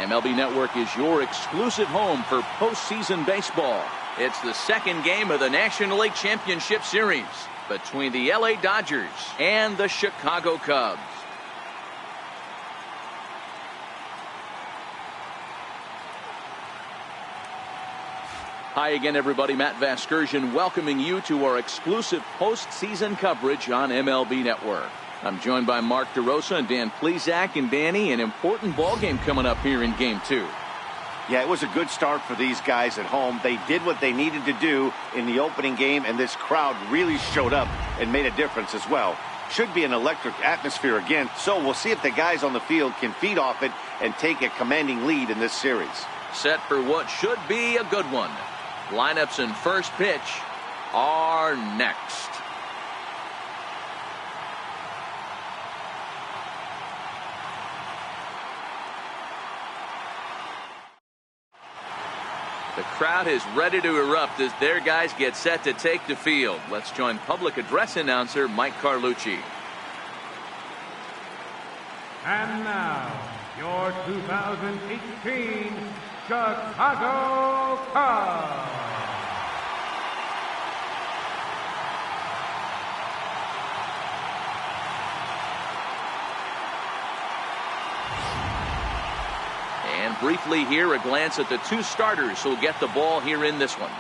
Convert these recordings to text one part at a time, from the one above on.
MLB Network is your exclusive home for postseason baseball. It's the second game of the National League Championship Series between the LA Dodgers and the Chicago Cubs. Hi again, everybody. Matt Vasgersian welcoming you to our exclusive postseason coverage on MLB Network. I'm joined by Mark DeRosa and Dan Plesac. And Danny, an important ball game coming up here in Game 2. Yeah, it was a good start for these guys at home. They did what they needed to do in the opening game, and this crowd really showed up and made a difference as well. Should be an electric atmosphere again, so we'll see if the guys on the field can feed off it and take a commanding lead in this series. Set for what should be a good one. Lineups and first pitch are next. The crowd is ready to erupt as their guys get set to take the field. Let's join public address announcer Mike Carlucci. And now, your 2018 Chicago Cubs. And briefly here, a glance at the two starters who'll get the ball here in this one.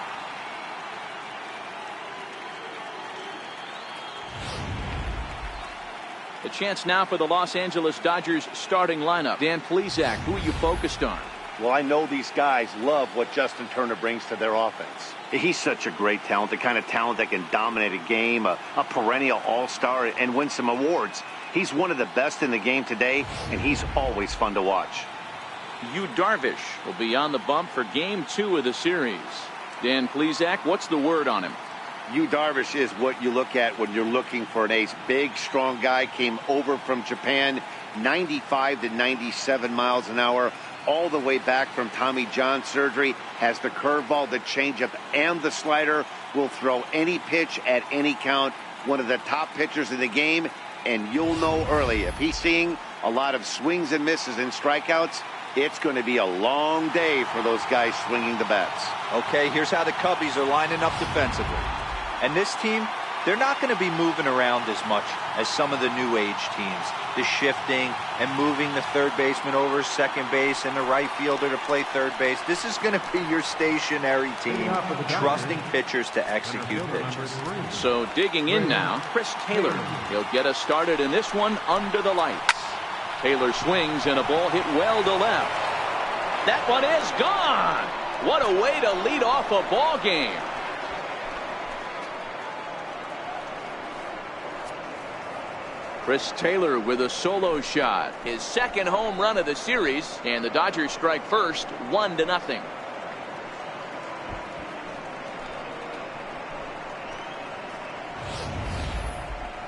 The chance now for the Los Angeles Dodgers starting lineup. Dan Plesac, who are you focused on? Well, I know these guys love what Justin Turner brings to their offense. He's such a great talent, the kind of talent that can dominate a game, a perennial all-star, and win some awards. He's one of the best in the game today, and he's always fun to watch. Yu Darvish will be on the bump for Game 2 of the series. Dan Plesac, what's the word on him? Yu Darvish is what you look at when you're looking for an ace. Big, strong guy, came over from Japan, 95 to 97 miles an hour, all the way back from Tommy John surgery, has the curveball, the changeup, and the slider, will throw any pitch at any count. One of the top pitchers in the game, and you'll know early. If he's seeing a lot of swings and misses and strikeouts, it's going to be a long day for those guys swinging the bats. Okay, here's how the Cubbies are lining up defensively. And this team, they're not going to be moving around as much as some of the new age teams. The shifting and moving the third baseman over second base and the right fielder to play third base. This is going to be your stationary team, trusting pitchers to execute pitches. So digging in now, Chris Taylor. He'll get us started in this one under the lights. Taylor swings and a ball hit well to left. That one is gone. What a way to lead off a ball game. Chris Taylor with a solo shot, his second home run of the series, and the Dodgers strike first, 1-0.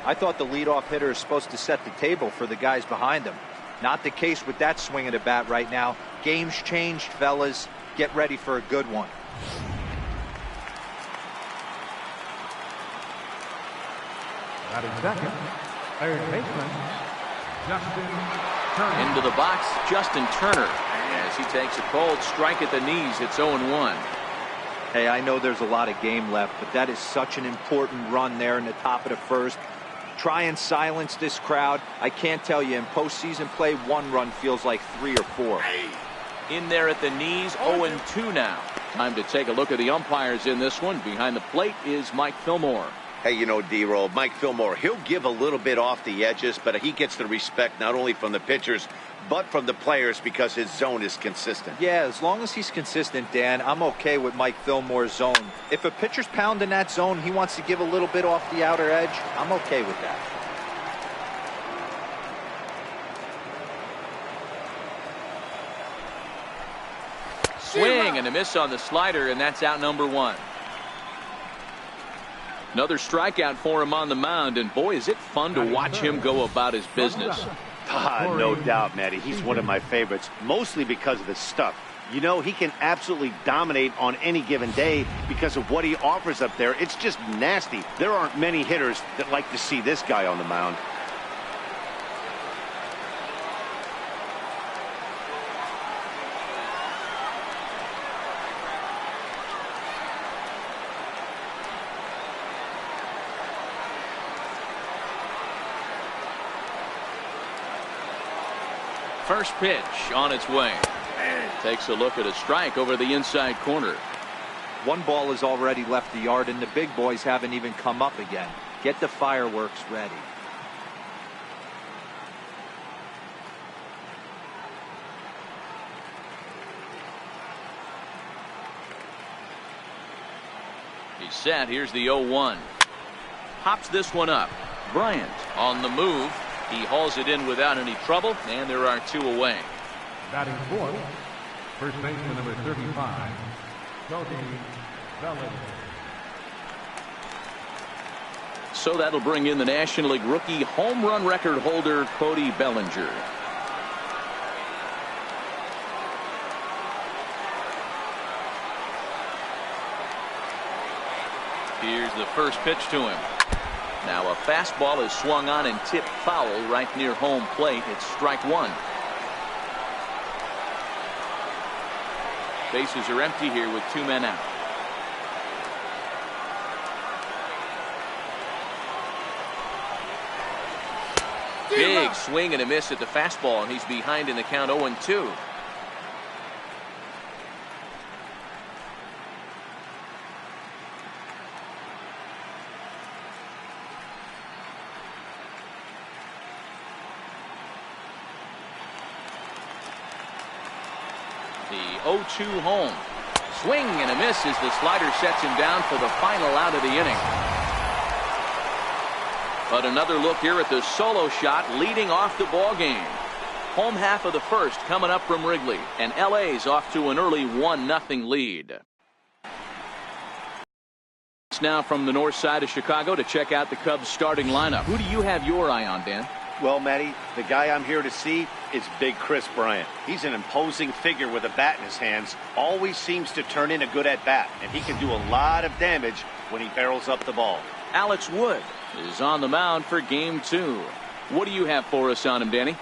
I thought the leadoff hitter is supposed to set the table for the guys behind him. Not the case with that swing of the bat right now. Game's changed, fellas. Get ready for a good one. Batting second, third baseman, Justin Turner. Into the box, Justin Turner. As he takes a cold strike at the knees, it's 0-1. Hey, I know there's a lot of game left, but that is such an important run there in the top of the first. Try and silence this crowd. I can't tell you, in postseason play, one run feels like 3 or 4. In there at the knees, 0-2 now. Time to take a look at the umpires in this one. Behind the plate is Mike Fillmore. Hey, you know, D-Roll, Mike Fillmore, he'll give a little bit off the edges, but he gets the respect not only from the pitchers, but from the players because his zone is consistent. Yeah, as long as he's consistent, Dan, I'm okay with Mike Fillmore's zone. If a pitcher's pounding that zone, he wants to give a little bit off the outer edge, I'm okay with that. Swing and a miss on the slider, and that's out number 1. Another strikeout for him on the mound, and boy, is it fun to watch him go about his business. No doubt, Matty. He's one of my favorites, mostly because of his stuff. You know, he can absolutely dominate on any given day because of what he offers up there. It's just nasty. There aren't many hitters that like to see this guy on the mound. First pitch on its way. Takes a look at a strike over the inside corner. One ball has already left the yard, and the big boys haven't even come up again. Get the fireworks ready. He's set. Here's the 0-1. Pops this one up. Bryant on the move. He hauls it in without any trouble, and there are 2 away. Batting fourth, first baseman number 35, Cody Bellinger. So that'll bring in the National League rookie home run record holder, Cody Bellinger. Here's the first pitch to him. Now a fastball is swung on and tipped foul right near home plate. It's strike 1. Bases are empty here with 2 men out. Big swing and a miss at the fastball, and he's behind in the count 0-2. The 0-2 home. Swing and a miss as the slider sets him down for the final out of the inning. But another look here at the solo shot leading off the ball game. Home half of the first coming up from Wrigley, and LA's off to an early 1-0 lead. It's now from the north side of Chicago to check out the Cubs starting lineup. Who do you have your eye on, Dan? Well, Matty, the guy I'm here to see is Big Chris Bryant. He's an imposing figure with a bat in his hands. Always seems to turn in a good at-bat, and he can do a lot of damage when he barrels up the ball. Alex Wood is on the mound for game 2. What do you have for us on him, Danny?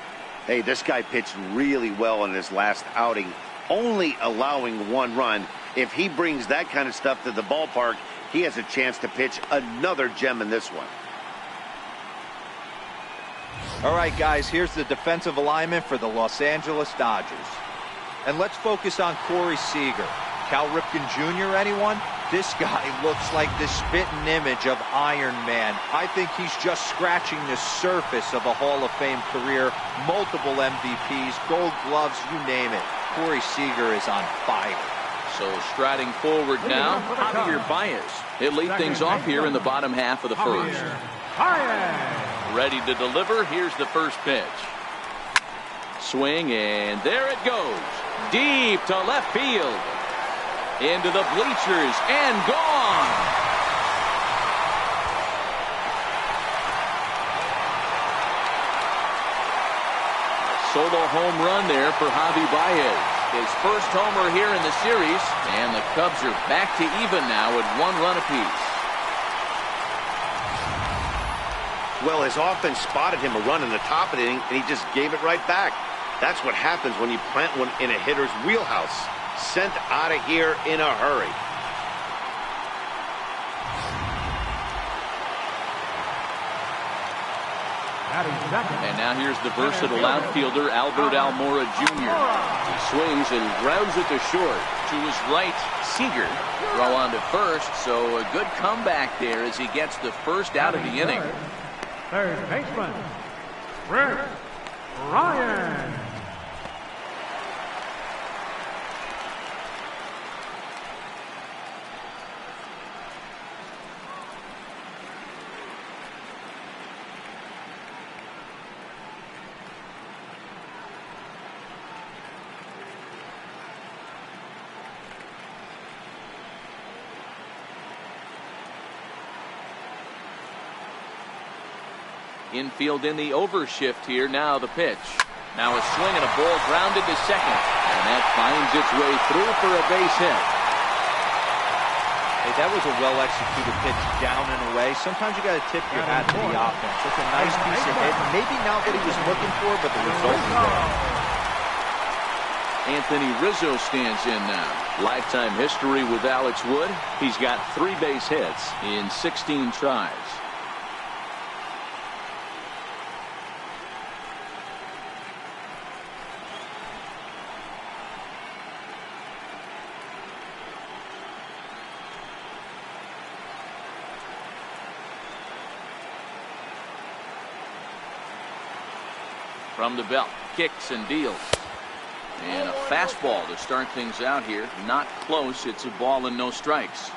Hey, this guy pitched really well in his last outing, only allowing 1 run. If he brings that kind of stuff to the ballpark, he has a chance to pitch another gem in this one. All right, guys, here's the defensive alignment for the Los Angeles Dodgers. And let's focus on Corey Seager. Cal Ripken Jr., anyone? This guy looks like the spitting image of Iron Man. I think he's just scratching the surface of a Hall of Fame career. Multiple MVPs, Gold Gloves, you name it. Corey Seager is on fire. So striding forward now, Javier Baez. He'll lead things off here in the bottom half of the first. Ready to deliver. Here's the first pitch. Swing, and there it goes. Deep to left field. Into the bleachers, and gone. Solo home run there for Javi Baez. His first homer here in the series, and the Cubs are back to even now at 1 run apiece. Well, his offense spotted him a run in the top of the inning, and he just gave it right back. That's what happens when you plant one in a hitter's wheelhouse. Sent out of here in a hurry. And now here's the versatile outfielder, Albert Almora Jr. He swings and grounds it to short. To his right, Seager. Throw on to first, so a good comeback there as he gets the first out of the inning. Third baseman, Rick Ryan. Infield in the overshift here. Now the pitch. Now a swing and a ball grounded to second. And that finds its way through for a base hit. Hey, that was a well-executed pitch down and away. Sometimes you got to tip your hat to the offense. It's a nice piece of hit. Maybe not what he was looking for, but the result is there. Anthony Rizzo stands in now. Lifetime history with Alex Wood. He's got 3 base hits in 16 tries. From the belt, kicks and deals. And a fastball to start things out here. Not close. It's a ball and no strikes.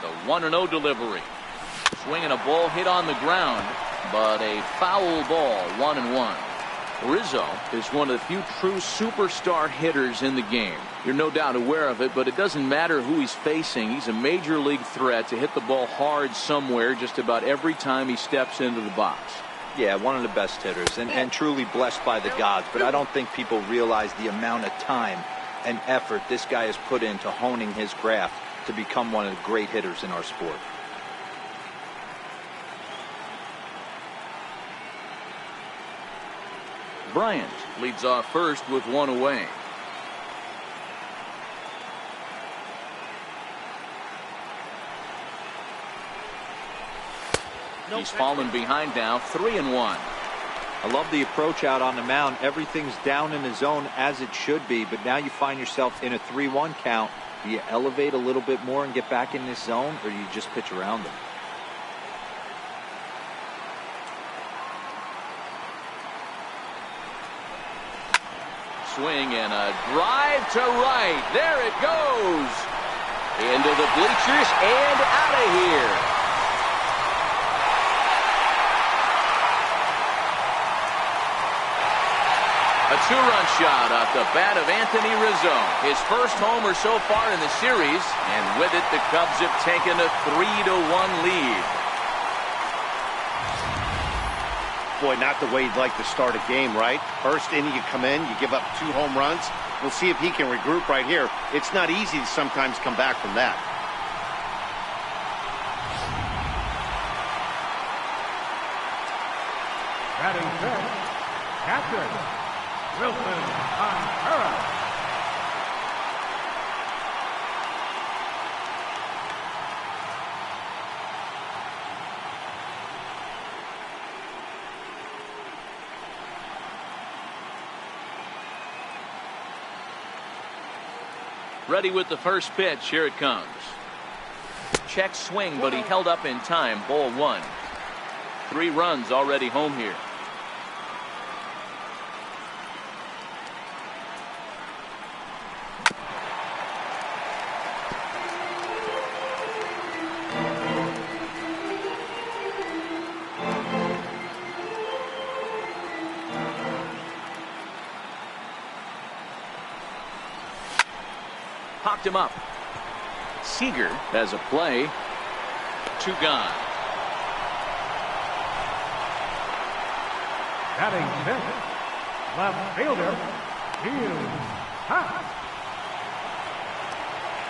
The 1-0 delivery. Swinging a ball hit on the ground, but a foul ball, 1-1. Rizzo is one of the few true superstar hitters in the game. You're no doubt aware of it, but it doesn't matter who he's facing. He's a major league threat to hit the ball hard somewhere just about every time he steps into the box. Yeah, one of the best hitters and truly blessed by the gods, but I don't think people realize the amount of time and effort this guy has put into honing his craft to become one of the great hitters in our sport. Bryant leads off first with one away. He's fallen behind now, 3-1. I love the approach out on the mound. Everything's down in the zone as it should be, but now you find yourself in a 3-1 count. Do you elevate a little bit more and get back in this zone, or do you just pitch around them? Swing and a drive to right. There it goes. Into the bleachers and out of here. A two-run shot off the bat of Anthony Rizzo. His first homer so far in the series, and with it the Cubs have taken a 3-1 lead. Boy, not the way you'd like to start a game, right? First inning, you come in, you give up 2 home runs. We'll see if he can regroup right here. It's not easy to sometimes come back from that. Batting fifth, catcher Wilson Contreras. Ready with the first pitch. Here it comes. Check swing, but he held up in time. Ball 1. 3 runs already home here. Popped him up. Seager has a play. 2 gone. Batting fifth, left fielder Ian Happ.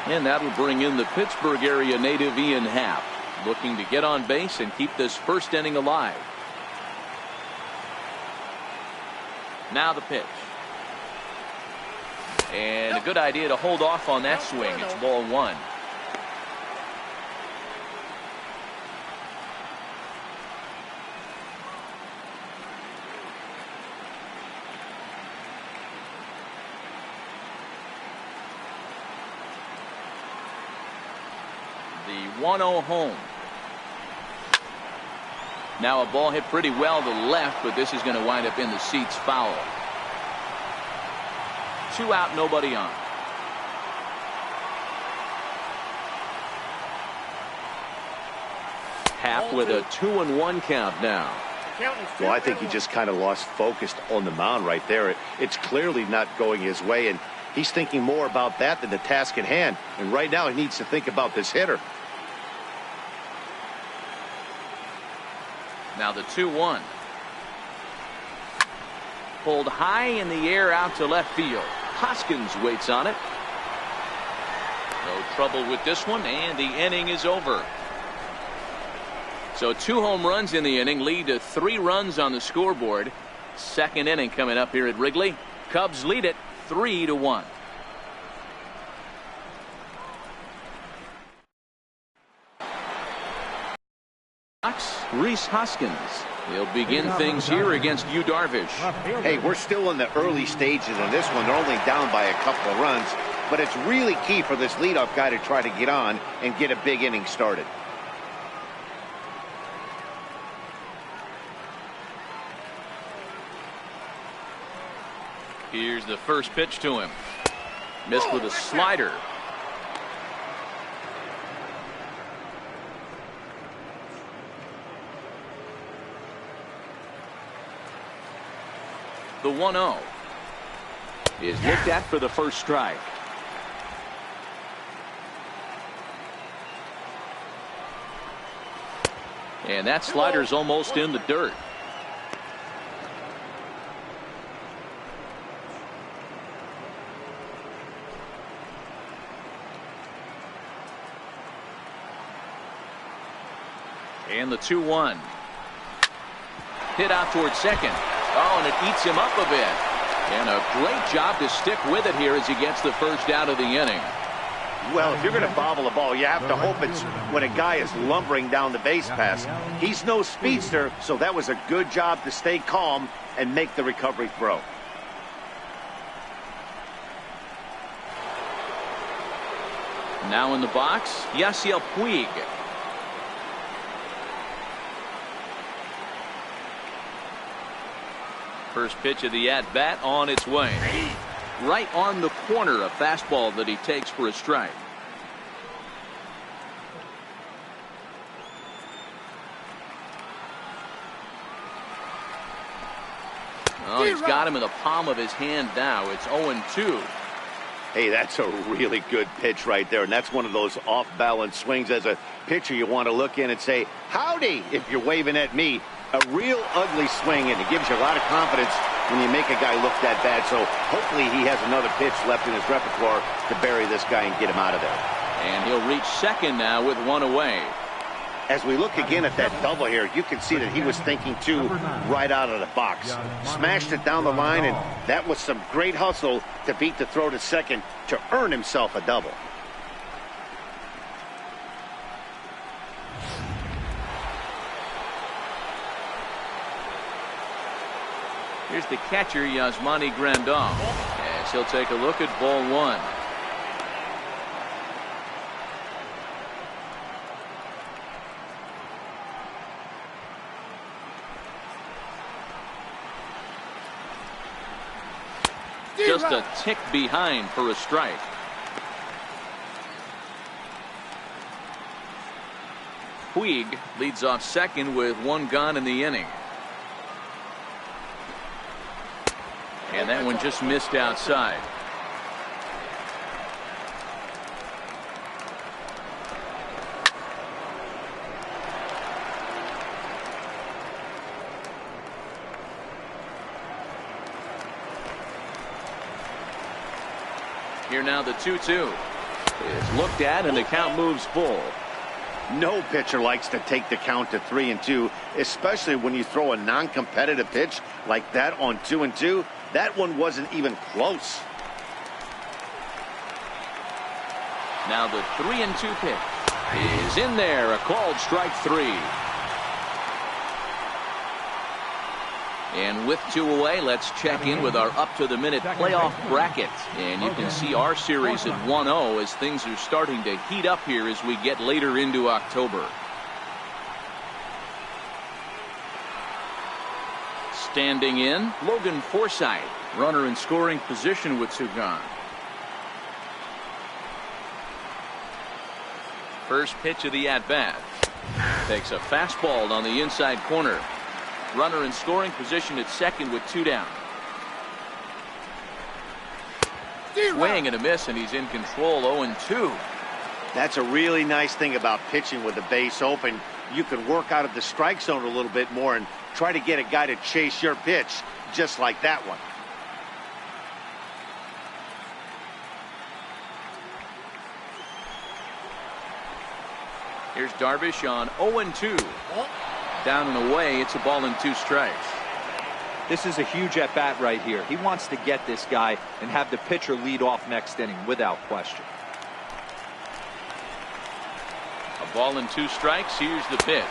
And that will bring in the Pittsburgh area native Ian Happ, looking to get on base and keep this first inning alive. Now the pitch. And a good idea to hold off on that swing. It's ball 1. The 1-0 home. Now a ball hit pretty well to left, but this is going to wind up in the seats foul. 2 out, nobody on. Happ with a 2-1 count now. Well, I think he just kind of lost focus on the mound right there. It's clearly not going his way, and he's thinking more about that than the task at hand. And right now he needs to think about this hitter. Now the 2-1. Pulled high in the air out to left field. Hoskins waits on it. No trouble with this one, and the inning is over. So 2 home runs in the inning lead to 3 runs on the scoreboard. Second inning coming up here at Wrigley. Cubs lead it 3-1. Rhys Hoskins. He'll begin things here against Yu Darvish. Hey, we're still in the early stages of this one. They're only down by a couple of runs, but it's really key for this leadoff guy to try to get on and get a big inning started. Here's the first pitch to him. Missed with a slider. The 1-0 is looked at for the first strike. And that slider's almost in the dirt. And the 2-1. Hit out towards second. Oh, and it eats him up a bit. And a great job to stick with it here as he gets the first out of the inning. Well, if you're going to bobble a ball, you have to hope it's when a guy is lumbering down the base pass. He's no speedster, so that was a good job to stay calm and make the recovery throw. Now in the box, Yasiel Puig. First pitch of the at-bat on its way. Right on the corner, a fastball that he takes for a strike. Oh, he's got him in the palm of his hand now. It's 0-2. Hey, that's a really good pitch right there, and that's one of those off-balance swings. As a pitcher, you want to look in and say, howdy, if you're waving at me. A real ugly swing, and it gives you a lot of confidence when you make a guy look that bad. So hopefully he has another pitch left in his repertoire to bury this guy and get him out of there. And he'll reach second now with one away. As we look again at that double here, you can see that he was thinking too right out of the box. Smashed it down the line, and that was some great hustle to beat the throw to second to earn himself a double. Here's the catcher, Yasmani Grandal, as he'll take a look at ball one. Just a tick behind for a strike. Puig leads off second with one gone in the inning. And that one just missed outside. Here now the 2-2 is looked at, and the count moves full. No pitcher likes to take the count to 3-2, especially when you throw a non-competitive pitch like that on 2-2. That one wasn't even close. Now the 3-2 pitch is in there, a called strike three. And with two away, let's check in with our up-to-the-minute playoff bracket. And you can see our series at 1-0 as things are starting to heat up here as we get later into October. Standing in, Logan Forsythe, runner in scoring position with two gone. First pitch of the at-bat. Takes a fastball on the inside corner. Runner in scoring position at second with two down. Swing and a miss, and he's in control. 0-2. That's a really nice thing about pitching with the base open. You can work out of the strike zone a little bit more and try to get a guy to chase your pitch just like that one. Here's Darvish on 0-2. Down and away, it's a ball and two strikes. This is a huge at-bat right here. He wants to get this guy and have the pitcher lead off next inning without question. A ball and two strikes. Here's the pitch.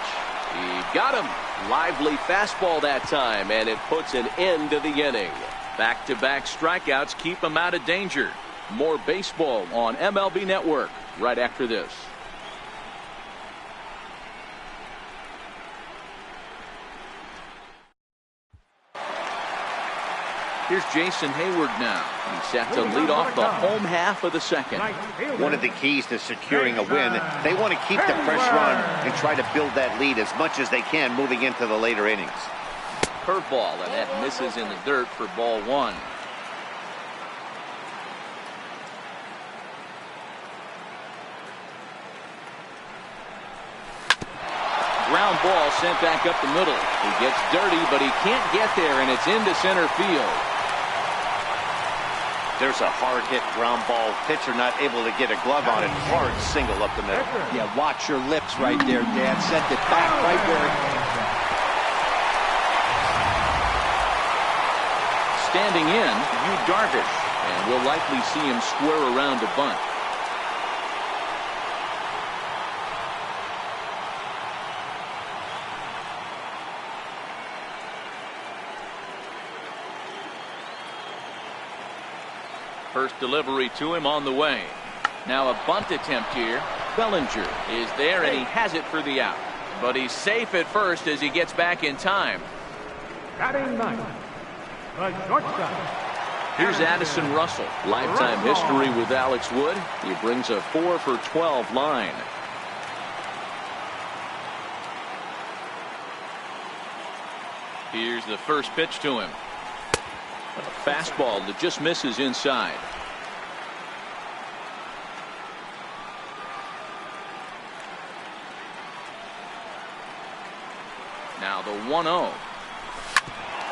He got him. Lively fastball that time, and it puts an end to the inning. Back-to-back strikeouts keep him out of danger. More baseball on MLB Network right after this. Here's Jason Hayward now. He's set to lead off the home half of the second. One of the keys to securing a win, they want to keep the pressure on and try to build that lead as much as they can moving into the later innings. Curveball, and that misses in the dirt for ball one. Ground ball sent back up the middle. He gets dirty, but he can't get there, and it's into center field. There's a hard hit ground ball. Pitcher not able to get a glove on it. Hard single up the middle. Yeah, watch your lips right there, Dan. Sent it back right where it came from. Standing in, Yu Darvish, and we'll likely see him square around a bunt. First delivery to him on the way. Now a bunt attempt here. Bellinger is there, and he has it for the out. But he's safe at first as he gets back in time. Batting ninth, the shortstop. Here's Addison Russell. Lifetime history with Alex Wood. He brings a 4 for 12 line. Here's the first pitch to him. A fastball that just misses inside. Now the 1-0.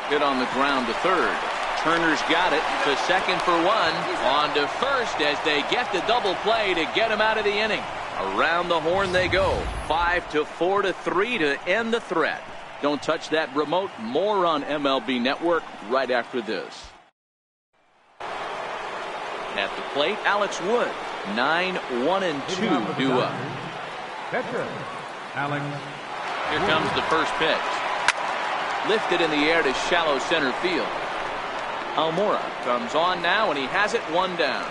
Hit on the ground to third. Turner's got it to second for one. On to first as they get the double play to get him out of the inning. Around the horn they go. 5-4-3 to end the threat. Don't touch that remote. More on MLB Network right after this. At the plate, Alex Wood. 9-1-2 due up. Pitcher, Alex. Here comes the first pitch. Lifted in the air to shallow center field. Almora comes on now, and he has it one down.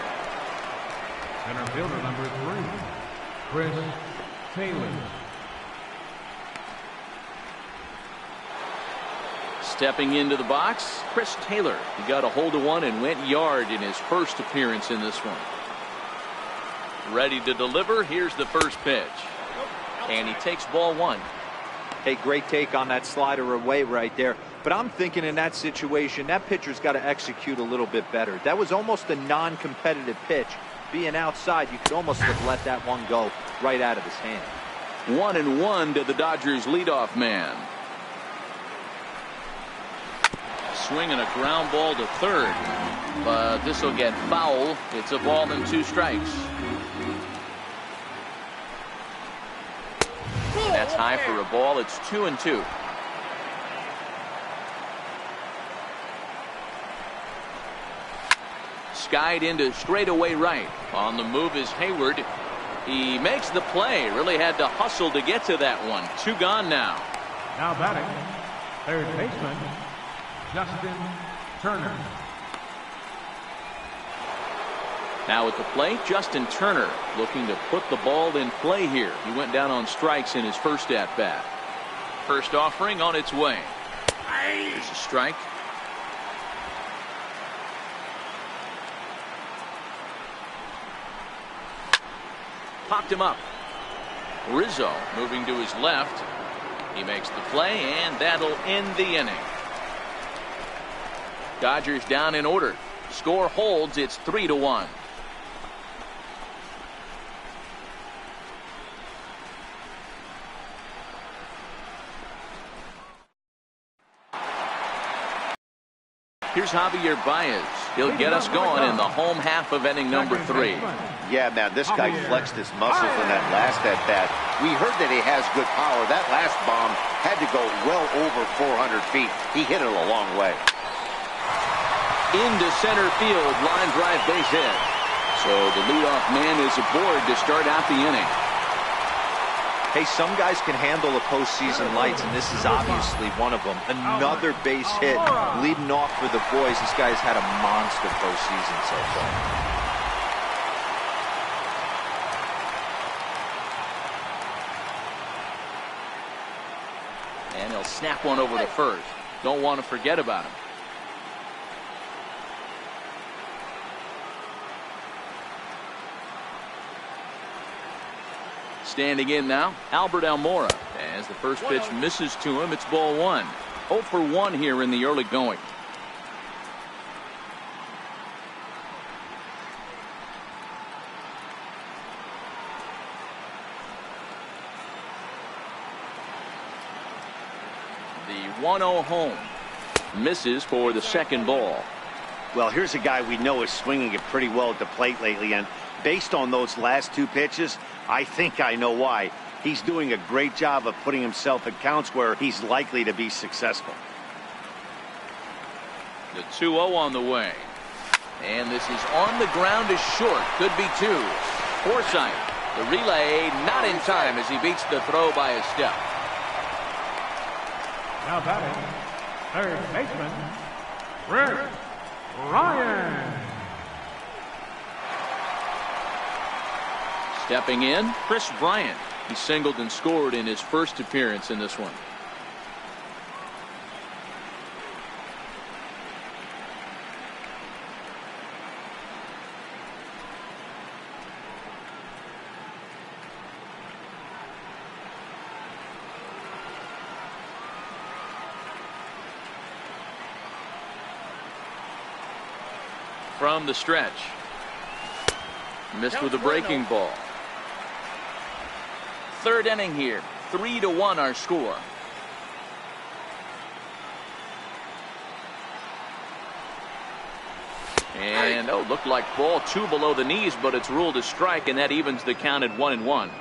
Center fielder number 3, Chris Taylor. Stepping into the box, Chris Taylor. He got a hold of one and went yard in his first appearance in this one. Ready to deliver. Here's the first pitch. And he takes ball one. Hey, great take on that slider away right there. But I'm thinking in that situation, that pitcher's got to execute a little bit better. That was almost a non-competitive pitch. Being outside, you could almost have let that one go right out of his hand. 1-1 to the Dodgers leadoff man. Swinging a ground ball to third, but this will get foul. It's a ball and 2 strikes. That's high for a ball. It's 2-2. Skied into straightaway right. On the move is Hayward. He makes the play. Really had to hustle to get to that one. 2 gone now. Now batting, third baseman, Justin Turner. Now at the plate, Justin Turner looking to put the ball in play here. He went down on strikes in his first at-bat. First offering on its way. There's a strike. Popped him up. Rizzo moving to his left. He makes the play, and that'll end the inning. Dodgers down in order. Score holds. It's 3-1. Here's Javier Baez. He'll get us going in the home half of inning number 3. Yeah, man, this guy flexed his muscles in that last at-bat. We heard that he has good power. That last bomb had to go well over 400 feet. He hit it a long way. Into center field, line drive base hit. So the leadoff man is aboard to start out the inning. Hey, some guys can handle the postseason lights, and this is obviously one of them. Another base hit leading off for the boys. This guy's had a monster postseason so far. And he'll snap one over to first. Don't want to forget about him. Standing in now, Albert Almora. As the first pitch misses to him, it's ball one. 0 for 1 here in the early going. The 1-0 home. Misses for the second ball. Well, here's a guy we know is swinging it pretty well at the plate lately, and based on those last two pitches, I think I know why. He's doing a great job of putting himself at counts where he's likely to be successful. The 2-0 on the way. And this is on the ground is short. Could be two. Forsythe. The relay not in time as he beats the throw by a step. Now batting, third baseman, Rick Ryan. Stepping in, Chris Bryant. He singled and scored in his first appearance in this one. From the stretch. Missed with a breaking ball. Third inning here. 3-1 our score. And looked like ball 2 below the knees, but it's ruled a strike, and that evens the count at 1-1.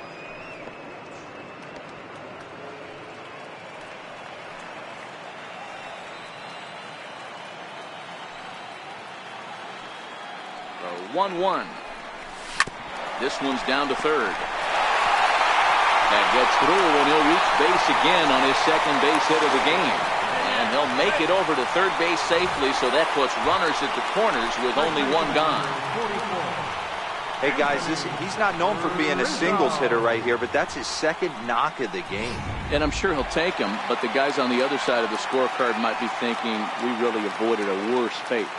So 1-1. This one's down to third. That gets through, and he'll reach base again on his second base hit of the game. And he'll make it over to third base safely, so that puts runners at the corners with only one gone. Hey, guys, he's not known for being a singles hitter right here, but that's his second knock of the game. And I'm sure he'll take him, but the guys on the other side of the scorecard might be thinking we really avoided a worse fate.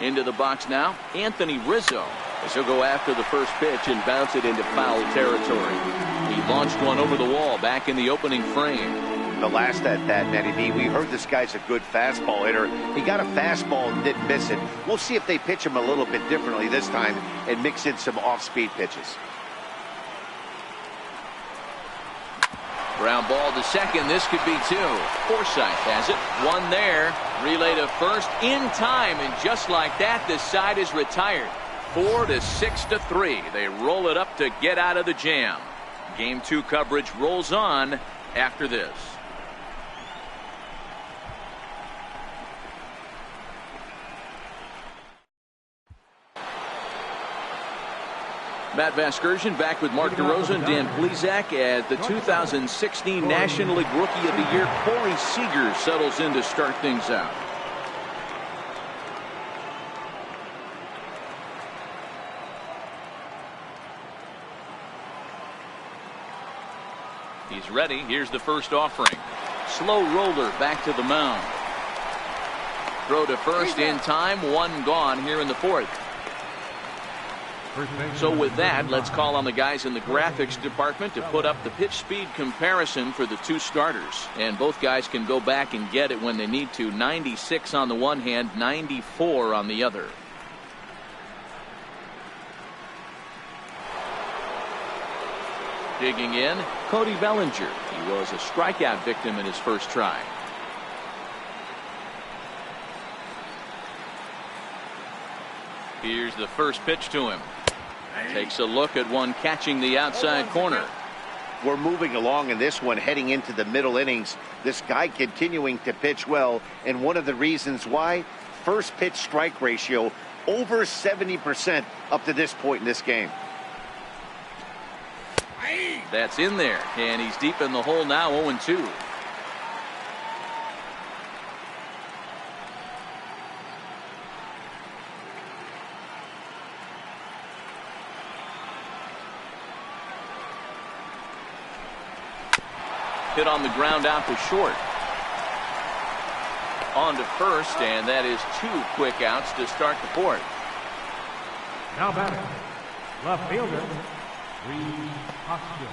Into the box now, Anthony Rizzo, as he'll go after the first pitch and bounce it into foul territory. He launched one over the wall back in the opening frame. The last at that, Nettie B, we heard this guy's a good fastball hitter. He got a fastball and didn't miss it. We'll see if they pitch him a little bit differently this time and mix in some off-speed pitches. Ground ball to second. This could be two. Forsythe has it. One there. Relay to first in time, and just like that, the side is retired. 4-6-3. They roll it up to get out of the jam. Game 2 coverage rolls on after this. Matt Vasgersian back with Mark DeRosa and Dan Plesac as the 2016 National League Rookie of the Year, Corey Seager, settles in to start things out. He's ready. Here's the first offering. Slow roller back to the mound. Throw to first in time. One gone here in the fourth. So with that, let's call on the guys in the graphics department to put up the pitch speed comparison for the two starters. And both guys can go back and get it when they need to. 96 on the one hand, 94 on the other. Digging in, Cody Bellinger. He was a strikeout victim in his first try. Here's the first pitch to him. Takes a look at one catching the outside corner. We're moving along in this one, heading into the middle innings. This guy continuing to pitch well, and one of the reasons why, first pitch strike ratio over 70% up to this point in this game. That's in there, and he's deep in the hole now, 0-2. Hit on the ground out to short. On to first, and that is 2 quick outs to start the fourth. Now batting, left fielder, Reese Hoskins.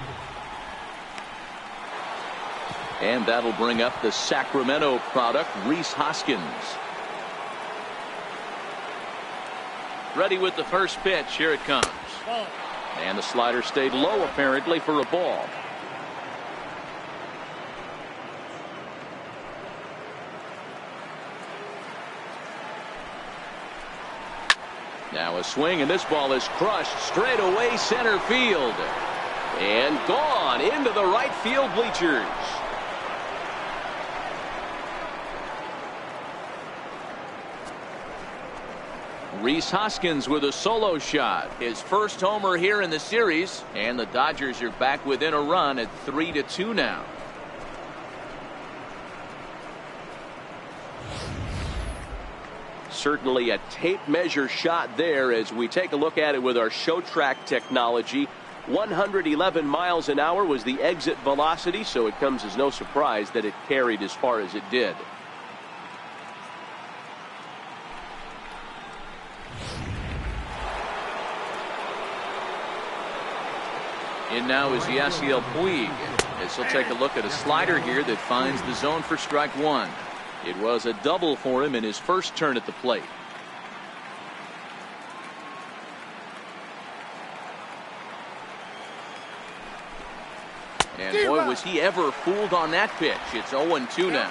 And that'll bring up the Sacramento product, Reese Hoskins. Ready with the first pitch. Here it comes. And the slider stayed low apparently for a ball. Now a swing, and this ball is crushed straight away center field. And gone into the right field bleachers. Reese Hoskins with a solo shot. His first homer here in the series. And the Dodgers are back within a run at 3-2 now. Certainly a tape measure shot there as we take a look at it with our show track technology. 111 miles an hour was the exit velocity, so it comes as no surprise that it carried as far as it did. In now is Yasiel Puig, as he'll take a look at a slider here that finds the zone for strike one. It was a double for him in his first turn at the plate. And boy, was he ever fooled on that pitch. It's 0-2 now.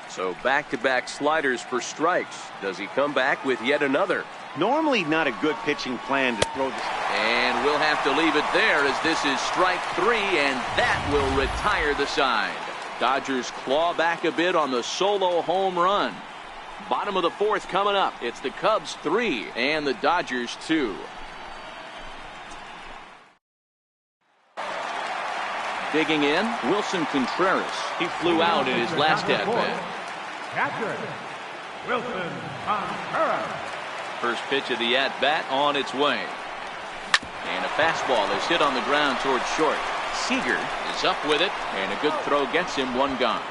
So back-to-back sliders for strikes. Does he come back with yet another? Normally not a good pitching plan to throw this. And we'll have to leave it there as this is strike 3, and that will retire the side. Dodgers claw back a bit on the solo home run. Bottom of the fourth coming up. It's the Cubs 3 and the Dodgers 2. Digging in, Wilson Contreras. He flew out in his last at-bat. Catcher, Wilson Contreras. First pitch of the at-bat on its way. And a fastball is hit on the ground towards short. Seager is up with it, and a good throw gets him one gone.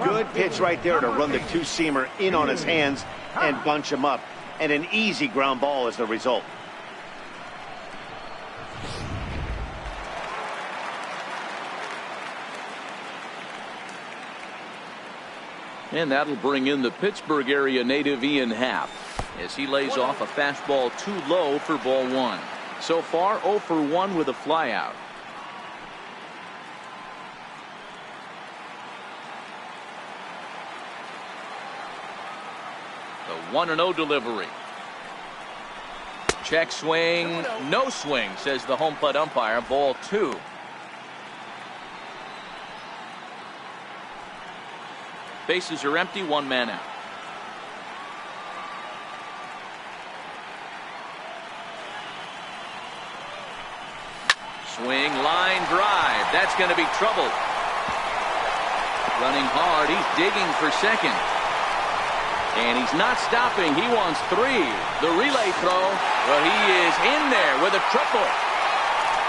Good pitch right there to run the two-seamer in on his hands and bunch him up. And an easy ground ball as the result. And that'll bring in the Pittsburgh area native Ian Happ as he lays off a fastball too low for ball one. So far 0 for 1 with a flyout. The 1-0 delivery. Check swing, no swing, says the home plate umpire. Ball 2. Bases are empty, 1 man out. Swing, line drive. That's going to be trouble. Running hard. He's digging for second. And he's not stopping. He wants 3. The relay throw. Well, he is in there with a triple.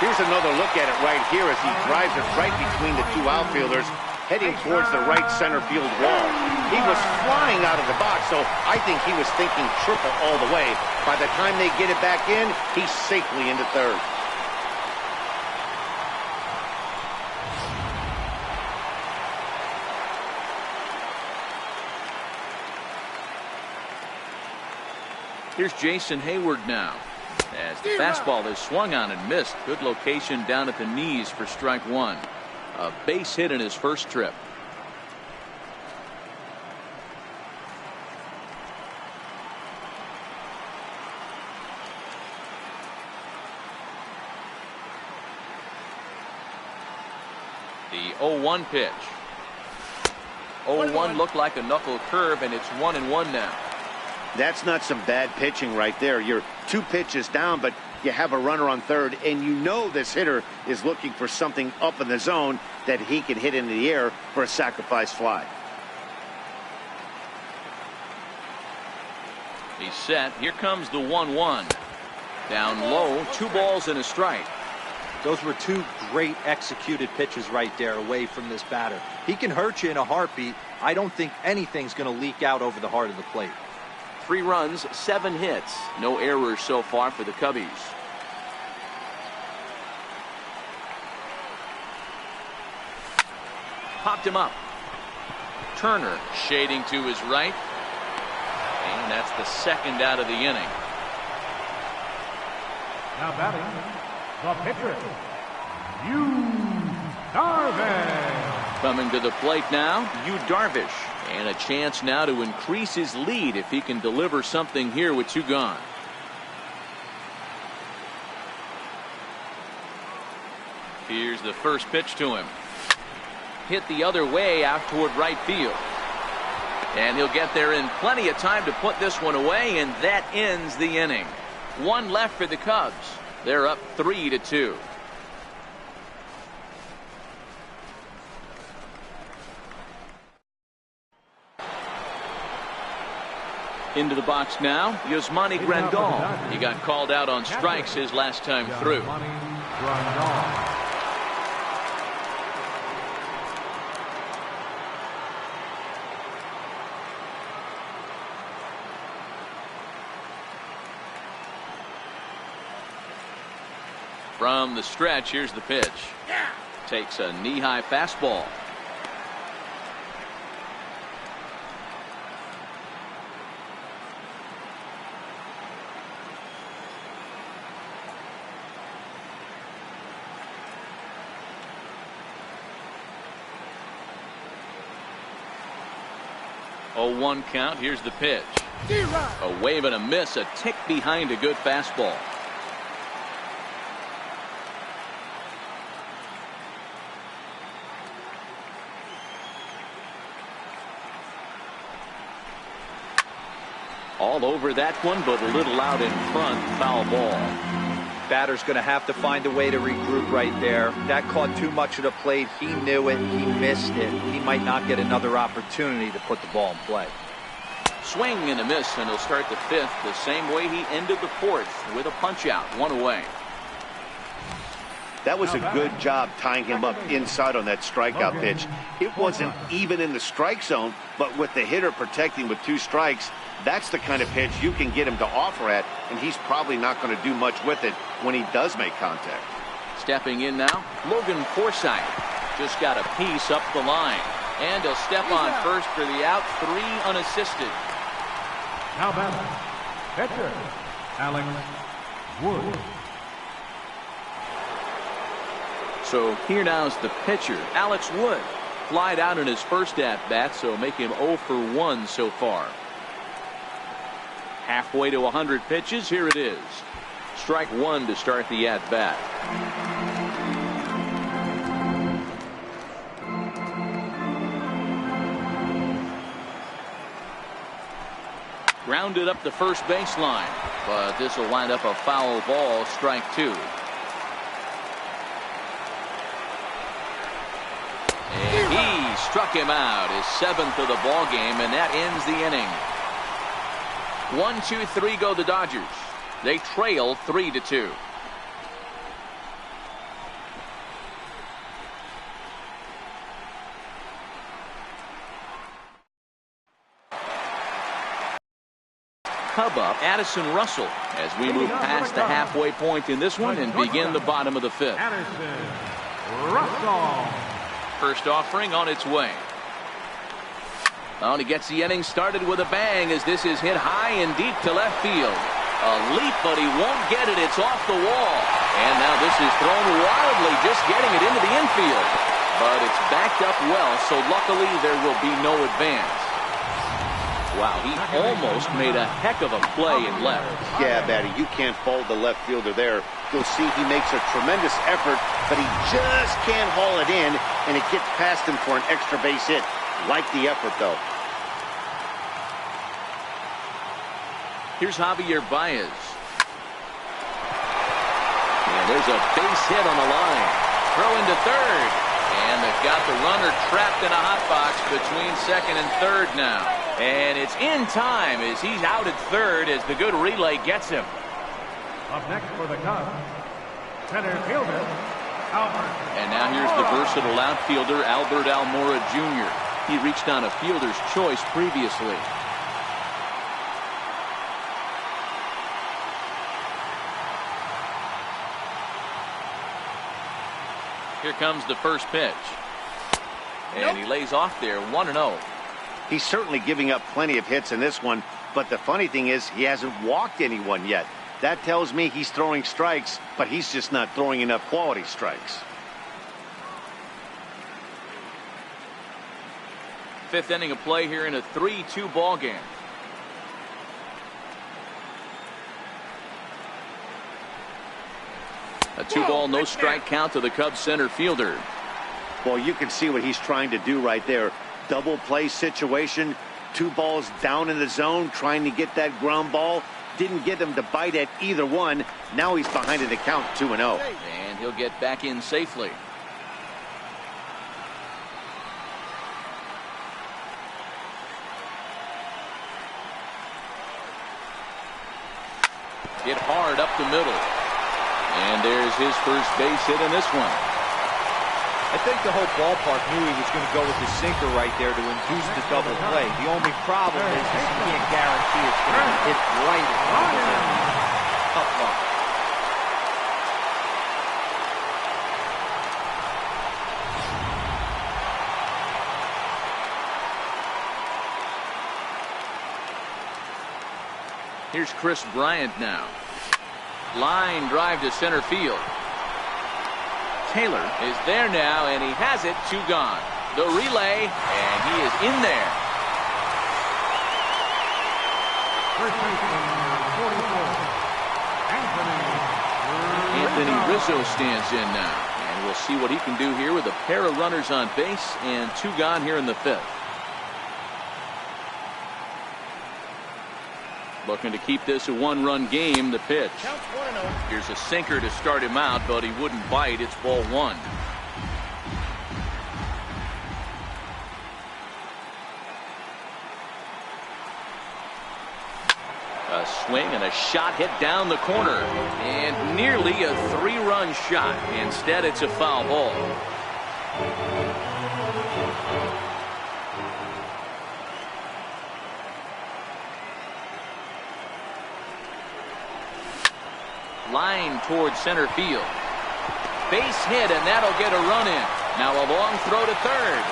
Here's another look at it right here as he drives it right between the two outfielders, heading towards the right center field wall. He was flying out of the box, so I think he was thinking triple all the way. By the time they get it back in, he's safely into third. Here's Jason Hayward now as the fastball is swung on and missed. Good location down at the knees for strike 1. A base hit in his first trip. The 0-1 pitch. 0-1 looked like a knuckle curve, and it's 1-1 now. That's not some bad pitching right there. You're 2 pitches down, but you have a runner on third, and you know this hitter is looking for something up in the zone that he can hit into the air for a sacrifice fly. He's set. Here comes the 1-1. Down low, 2 balls and a strike. Those were 2 great executed pitches right there away from this batter. He can hurt you in a heartbeat. I don't think anything's going to leak out over the heart of the plate. 3 runs, 7 hits. No errors so far for the Cubbies. Popped him up. Turner shading to his right. And that's the second out of the inning. Now batting, the pitcher, Darvish. Coming to the plate now, Darvish. And a chance now to increase his lead if he can deliver something here with 2 gone. Here's the first pitch to him. Hit the other way out toward right field. And he'll get there in plenty of time to put this one away, and that ends the inning. 1 left for the Cubs. They're up 3-2. Into the box now, Yasmani Grandal. He got called out on strikes his last time through. From the stretch, here's the pitch. Takes a knee-high fastball. Oh, 1 count. Here's the pitch. A wave and a miss, a tick behind a good fastball. All over that one, but a little out in front. Foul ball. Batter's going to have to find a way to regroup right there. That caught too much of the plate. He knew it. He missed it. He might not get another opportunity to put the ball in play. Swing and a miss, and he'll start the 5th the same way he ended the 4th with a punch out, 1 away. That was a good job tying him up inside on that strikeout pitch. It wasn't even in the strike zone, but with the hitter protecting with 2 strikes, that's the kind of pitch you can get him to offer at, and he's probably not going to do much with it when he does make contact. Stepping in now, Logan Forsythe. Just got a piece up the line. And he'll step on first for the out, 3 unassisted. Now batting, pitcher, Alex Wood. So here now's the pitcher, Alex Wood. Flied out in his first at-bat, so make him 0 for 1 so far. Halfway to 100 pitches, here it is. Strike 1 to start the at-bat. Grounded up the first baseline, but this will wind up a foul ball, strike 2. And he struck him out, his 7th of the ball game, and that ends the inning. 1, 2, 3 go the Dodgers. They trail 3-2. Cub up, Addison Russell, as we move past the halfway point in this one and begin the bottom of the 5th. Addison Russell. First offering on its way. Oh, and he gets the inning started with a bang as this is hit high and deep to left field. A leap, but he won't get it. It's off the wall. And now this is thrown wildly, just getting it into the infield. But it's backed up well, so luckily there will be no advance. Wow, he almost made a heck of a play in left. Yeah, Batty, you can't fault the left fielder there. You'll see he makes a tremendous effort, but he just can't haul it in, and it gets past him for an extra base hit. Like the effort, though. Here's Javier Baez. And there's a base hit on the line. Throw into third. And they've got the runner trapped in a hot box between second and third now. And it's in time as he's out at third as the good relay gets him. Up next for the Cubs, center fielder, Albert. And now here's the versatile outfielder, Albert Almora Jr. He reached on a fielder's choice previously. Here comes the first pitch. And he lays off there, 1-0. He's certainly giving up plenty of hits in this one, but the funny thing is he hasn't walked anyone yet. That tells me he's throwing strikes, but he's just not throwing enough quality strikes. Fifth inning of play here in a 3-2 ball game. A 2-ball, no strike count to the Cubs center fielder. Well, you can see what he's trying to do right there. Double play situation. 2 balls down in the zone, trying to get that ground ball. Didn't get him to bite at either one. Now he's behind in the count, 2-0. And he'll get back in safely. Hit hard up the middle. And there's his first base hit in this one. I think the whole ballpark knew he was going to go with the sinker right there to induce the double play. The only problem is he can't guarantee it's going to hit right at the tough luck. Here's Chris Bryant now. Line drive to center field. Taylor is there now, and he has it. 2 gone. The relay, and he is in there. First baseman, 44, Anthony Rizzo stands in now, and we'll see what he can do here with a pair of runners on base and 2 gone here in the 5th. Looking to keep this a 1-run game. The pitch. Here's a sinker to start him out, but he wouldn't bite. It's ball 1. A swing and a shot hit down the corner, and nearly a 3-run shot. Instead, it's a foul ball. Line towards center field. Base hit, and that'll get a run in. Now a long throw to third.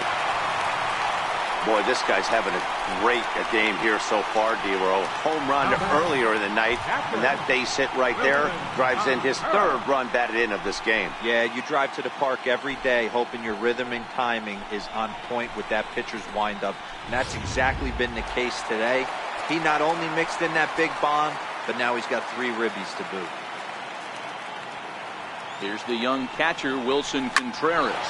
Boy, this guy's having a great game here so far, D-Row. Home run earlier in the night, and that base hit right there drives in his 3rd run batted in of this game. Yeah, you drive to the park every day hoping your rhythm and timing is on point with that pitcher's windup, and that's exactly been the case today. He not only mixed in that big bomb, but now he's got 3 ribbies to boot. Here's the young catcher, Wilson Contreras.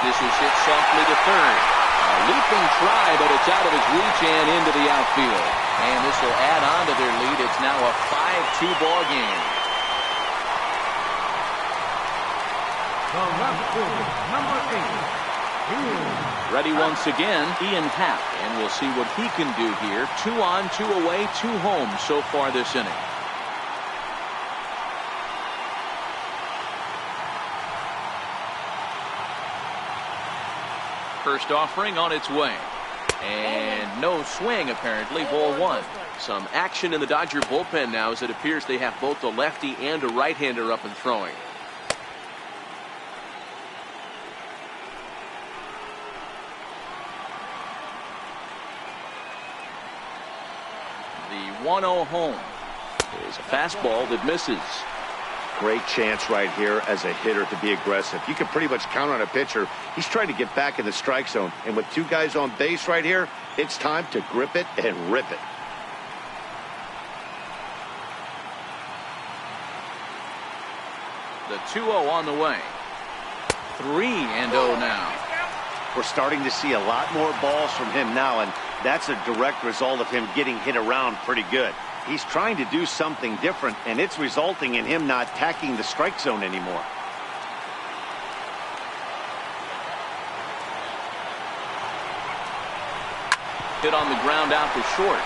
This is hit softly to third. A leaping try, but it's out of his reach and into the outfield. And this will add on to their lead. It's now a 5-2 ball game. the left fielder, number 8, Ian. Ready once again, Ian Happ. And we'll see what he can do here. 2 on, 2 away, 2 home so far this inning. First offering on its way. And no swing, apparently. Ball 1. Some action in the Dodger bullpen now, as it appears they have both a lefty and a right-hander up and throwing. The 1-0 home is a fastball that misses. Great chance right here as a hitter to be aggressive. You can pretty much count on a pitcher. He's trying to get back in the strike zone. And with 2 guys on base right here, it's time to grip it and rip it. The 2-0 on the way. 3-0 now. We're starting to see a lot more balls from him now, and that's a direct result of him getting hit around pretty good. He's trying to do something different, and it's resulting in him not attacking the strike zone anymore. Hit on the ground out to short.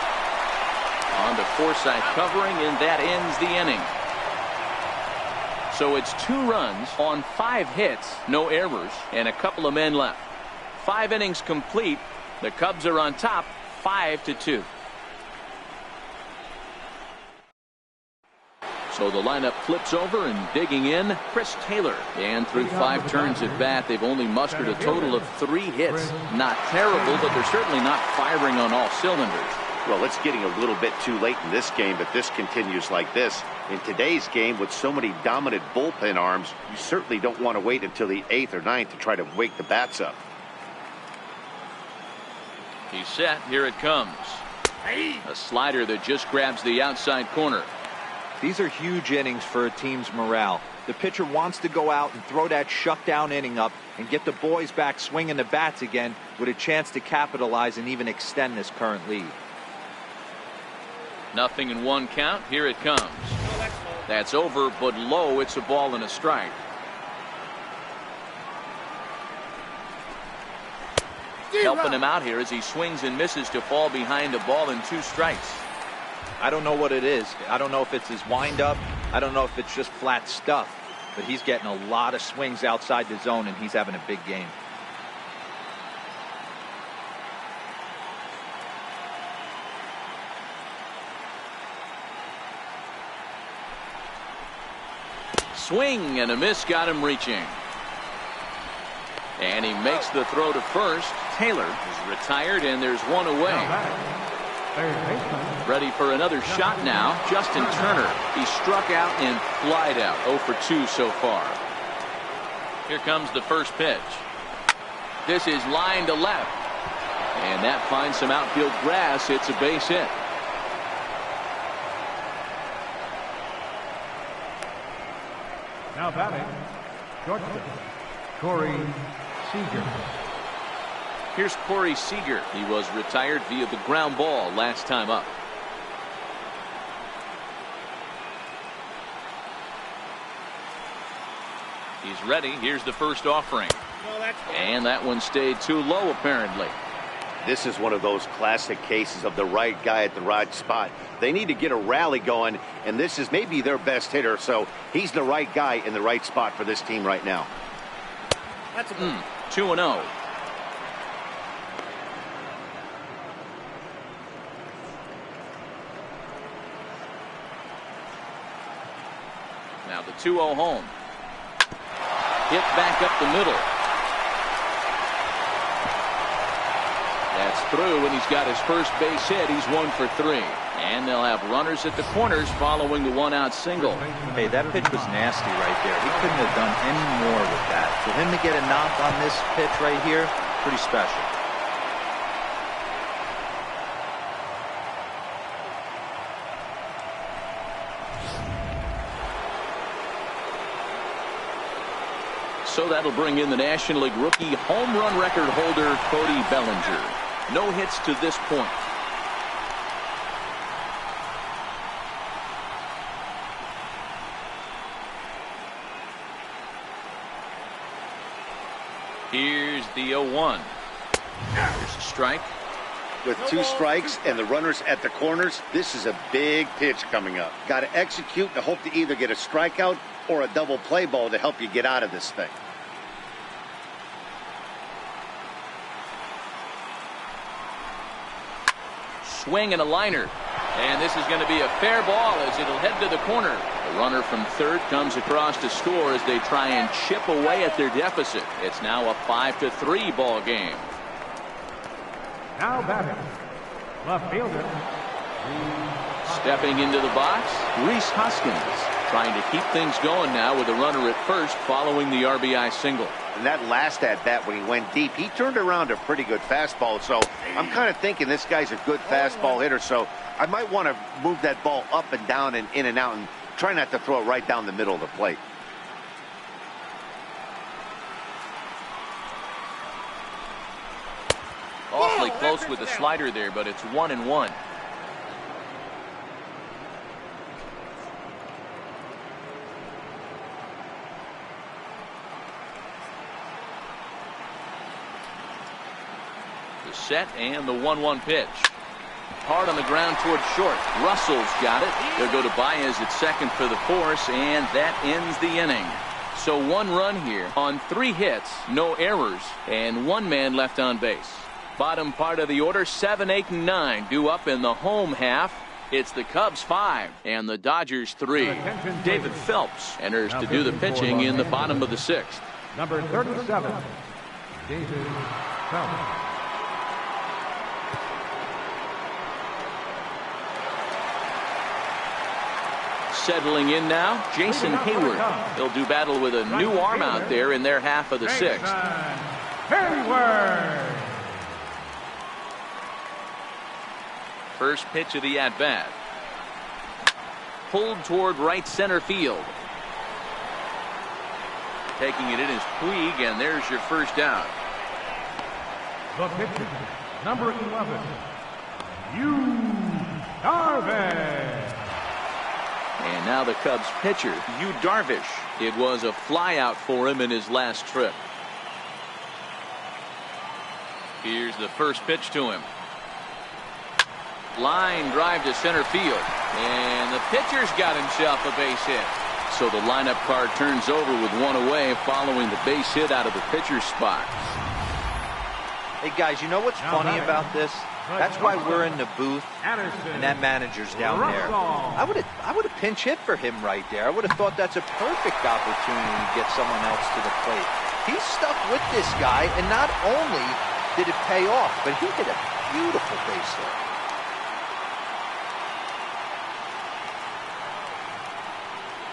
On to Forsythe covering, and that ends the inning. So it's 2 runs on 5 hits, no errors, and a couple of men left. 5 innings complete. The Cubs are on top, 5-2. So the lineup flips over, and digging in, Chris Taylor. And through 5 turns at bat, they've only mustered a total of 3 hits. Not terrible, but they're certainly not firing on all cylinders. Well, it's getting a little bit too late in this game, but this continues like this. In today's game, with so many dominant bullpen arms, you certainly don't want to wait until the 8th or 9th to try to wake the bats up. He's set. Here it comes. A slider that just grabs the outside corner. These are huge innings for a team's morale. The pitcher wants to go out and throw that shutdown inning up and get the boys back swinging the bats again with a chance to capitalize and even extend this current lead. Nothing in 1 count. Here it comes. That's over, but low. It's a ball and a strike. Helping him out here as he swings and misses to fall behind a ball and 2 strikes. I don't know what it is. I don't know if it's his windup. I don't know if it's just flat stuff. But he's getting a lot of swings outside the zone, and he's having a big game. Swing and a miss got him reaching. And he makes the throw to first. Taylor is retired, and there's 1 away. Ready for another shot now. Justin Turner. He struck out and flied out. 0 for 2 so far. Here comes the first pitch. This is line to left. And that finds some outfield grass. It's a base hit. Now batting, shortstop, Corey Seager. Here's Corey Seager. He was retired via the ground ball last time up. He's ready. Here's the first offering. And that one stayed too low, apparently. This is one of those classic cases of the right guy at the right spot. They need to get a rally going, and this is maybe their best hitter, so he's the right guy in the right spot for this team right now. That's a 2-0. Now the 2-0 home. Hit back up the middle. That's through, and he's got his first base hit. He's 1 for 3. And they'll have runners at the corners following the 1-out single. Hey, that pitch was nasty right there. He couldn't have done any more with that. For him to get a knock on this pitch right here, pretty special. So that'll bring in the National League rookie home run record holder Cody Bellinger. No hits to this point. Here's the 0-1. Here's a strike. With 2 strikes and the runners at the corners, this is a big pitch coming up. Got to execute and hope to either get a strikeout or a double play ball to help you get out of this thing. Swing and a liner. And this is going to be a fair ball as it'll head to the corner. The runner from third comes across to score as they try and chip away at their deficit. It's now a 5-3 ball game. Now batting, left fielder. Stepping into the box, Rhys Hoskins, trying to keep things going now with a runner at first following the RBI single. And that last at bat when he went deep, he turned around a pretty good fastball. So I'm kind of thinking this guy's a good fastball hitter. So I might want to move that ball up and down and in and out and try not to throw it right down the middle of the plate. Awfully close with the slider there, but it's 1-1. set, and the 1-1 pitch. Hard on the ground towards short. Russell's got it. They'll go to Baez at second for the force, and that ends the inning. So 1 run here on 3 hits, no errors, and 1 man left on base. Bottom part of the order, 7, 8, and 9 due up in the home half. It's the Cubs 5 and the Dodgers 3. David Phelps enters to do the pitching in the bottom of the 6th. Number 37, David Phelps. Settling in now, Jason Hayward. He'll do battle with a new arm out there in their half of the 6th. Hayward. First pitch of the at-bat. Pulled toward right center field. Taking it in is Puig, and there's your first out. The pitcher, number 11, Darvish. And now the Cubs pitcher, Yu Darvish. It was a flyout for him in his last trip. Here's the first pitch to him. Line drive to center field. And the pitcher's got himself a base hit. So the lineup card turns over with 1 away following the base hit out of the pitcher's spot. Hey guys, you know what's funny about this? That's why we're in the booth and that manager's down there. I would have pinch hit for him right there. I would have thought that's a perfect opportunity to get someone else to the plate. He's stuck with this guy, and not only did it pay off, but he did a beautiful base hit.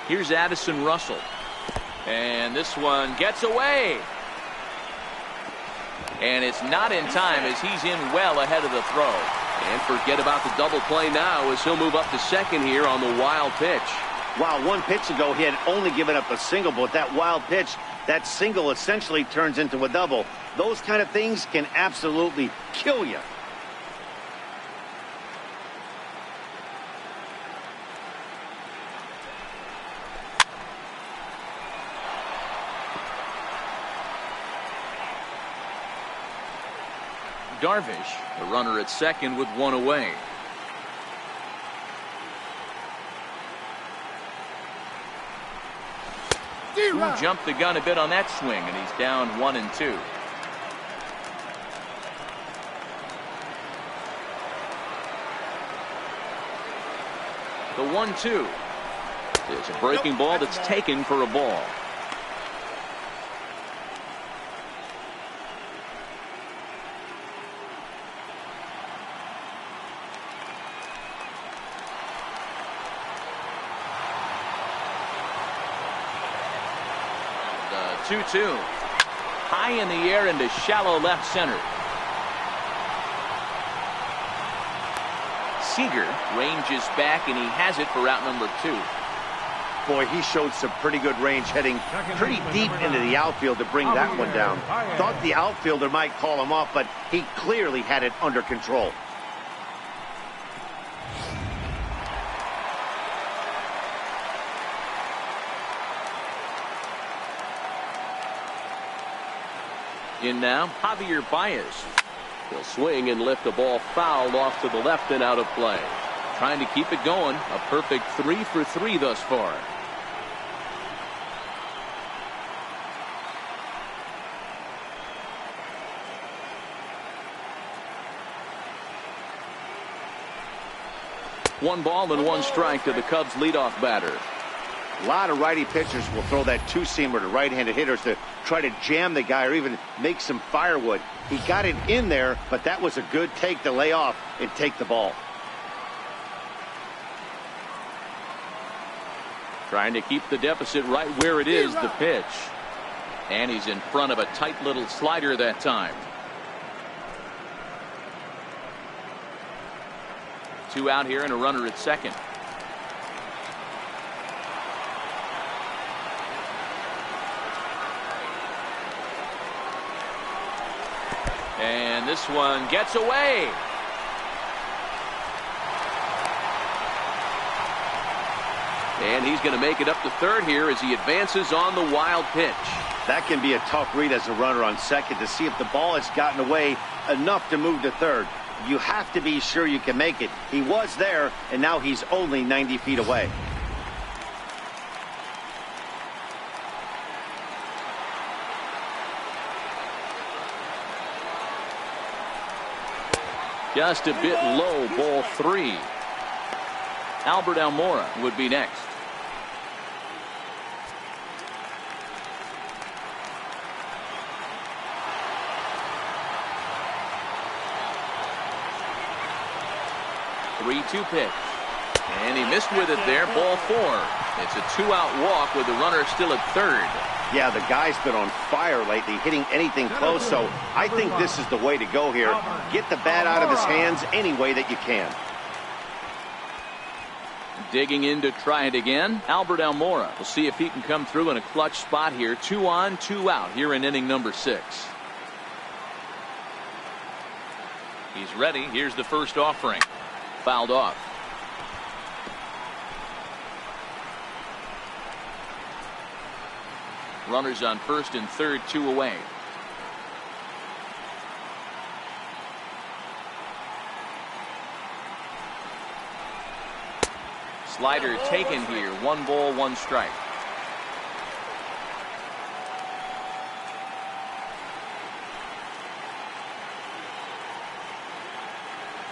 Here's Addison Russell. And this one gets away. And it's not in time as he's in well ahead of the throw. And forget about the double play now as he'll move up to second here on the wild pitch. Wow, 1 pitch ago he had only given up a single, but that wild pitch, that single essentially turns into a double. Those kind of things can absolutely kill you. Darvish, the runner at second with 1 away. Who jumped the gun a bit on that swing, and he's down 1-2. The 1-2. It's a breaking ball that's taken for a ball. The 2-2. High in the air into shallow left center. Seager ranges back, and he has it for out number 2. Boy, he showed some pretty good range heading pretty deep into the outfield to bring that one down. Thought the outfielder might call him off, but he clearly had it under control. In now, Javier Baez. He'll swing and lift a ball fouled off to the left and out of play. Trying to keep it going. A perfect 3 for 3 thus far. One ball and 1 strike to the Cubs leadoff batter. A lot of righty pitchers will throw that 2-seamer to right-handed hitters to try to jam the guy or even make some firewood. He got it in there, but that was a good take to lay off and take the ball. Trying to keep the deficit right where it is, the pitch. And he's in front of a tight little slider that time. 2 out here and a runner at second. And this one gets away. And he's going to make it up to third here as he advances on the wild pitch. That can be a tough read as a runner on second to see if the ball has gotten away enough to move to third. You have to be sure you can make it. He was there, and now he's only 90 feet away. Just a bit low, ball 3. Albert Almora would be next. Three-two pitch. And he missed with it there, ball 4. It's a 2-out walk with the runner still at third. Yeah, the guy's been on fire lately, hitting anything close, so I think this is the way to go here. Get the bat out of his hands any way that you can. Digging in to try it again, Albert Almora. We'll see if he can come through in a clutch spot here. 2 on, 2 out here in inning number 6. He's ready. Here's the first offering. Fouled off. Runners on first and third, 2 away. Slider taken here. 1 ball, 1 strike.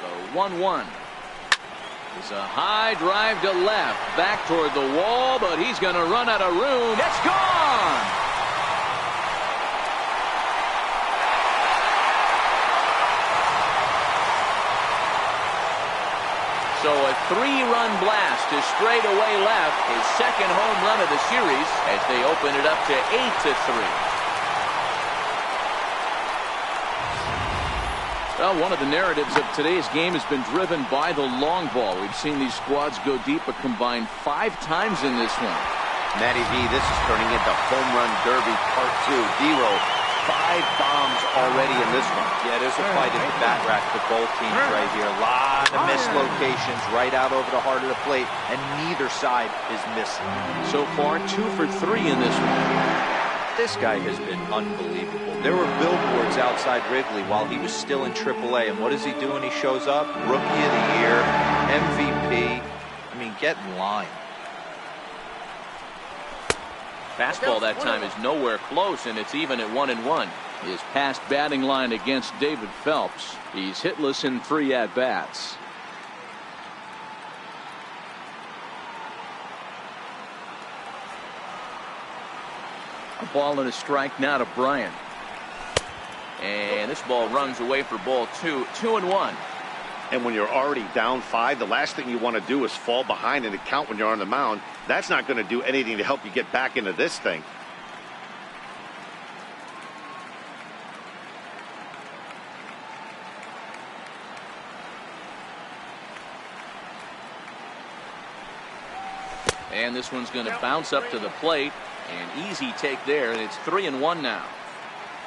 The 1-1. It's a high drive to left, back toward the wall, but he's going to run out of room. It's gone! So a 3-run blast to straightaway left, his second home run of the series as they open it up to 8-3. Well, one of the narratives of today's game has been driven by the long ball. We've seen these squads go deep a combined 5 times in this one. Matty V, this is turning into home run derby part 2. D-Row, 5 bombs already in this one. Yeah, there's a fight in the bat rack for both teams right here. A lot of missed locations right out over the heart of the plate, and neither side is missing. So far, 2 for 3 in this one. This guy has been unbelievable. There were billboards outside Wrigley while he was still in AAA, and what does he do when he shows up? Rookie of the Year, MVP. I mean, get in line. Fastball that time is nowhere close, and it's even at 1-1. His past batting line against David Phelps. He's hitless in 3 at-bats. A ball and a strike now to Bryant. And this ball runs away for ball 2. 2-1. And when you're already down 5, the last thing you want to do is fall behind in the count when you're on the mound. That's not going to do anything to help you get back into this thing. And this one's going to bounce up to the plate. An easy take there, and it's 3-1 now.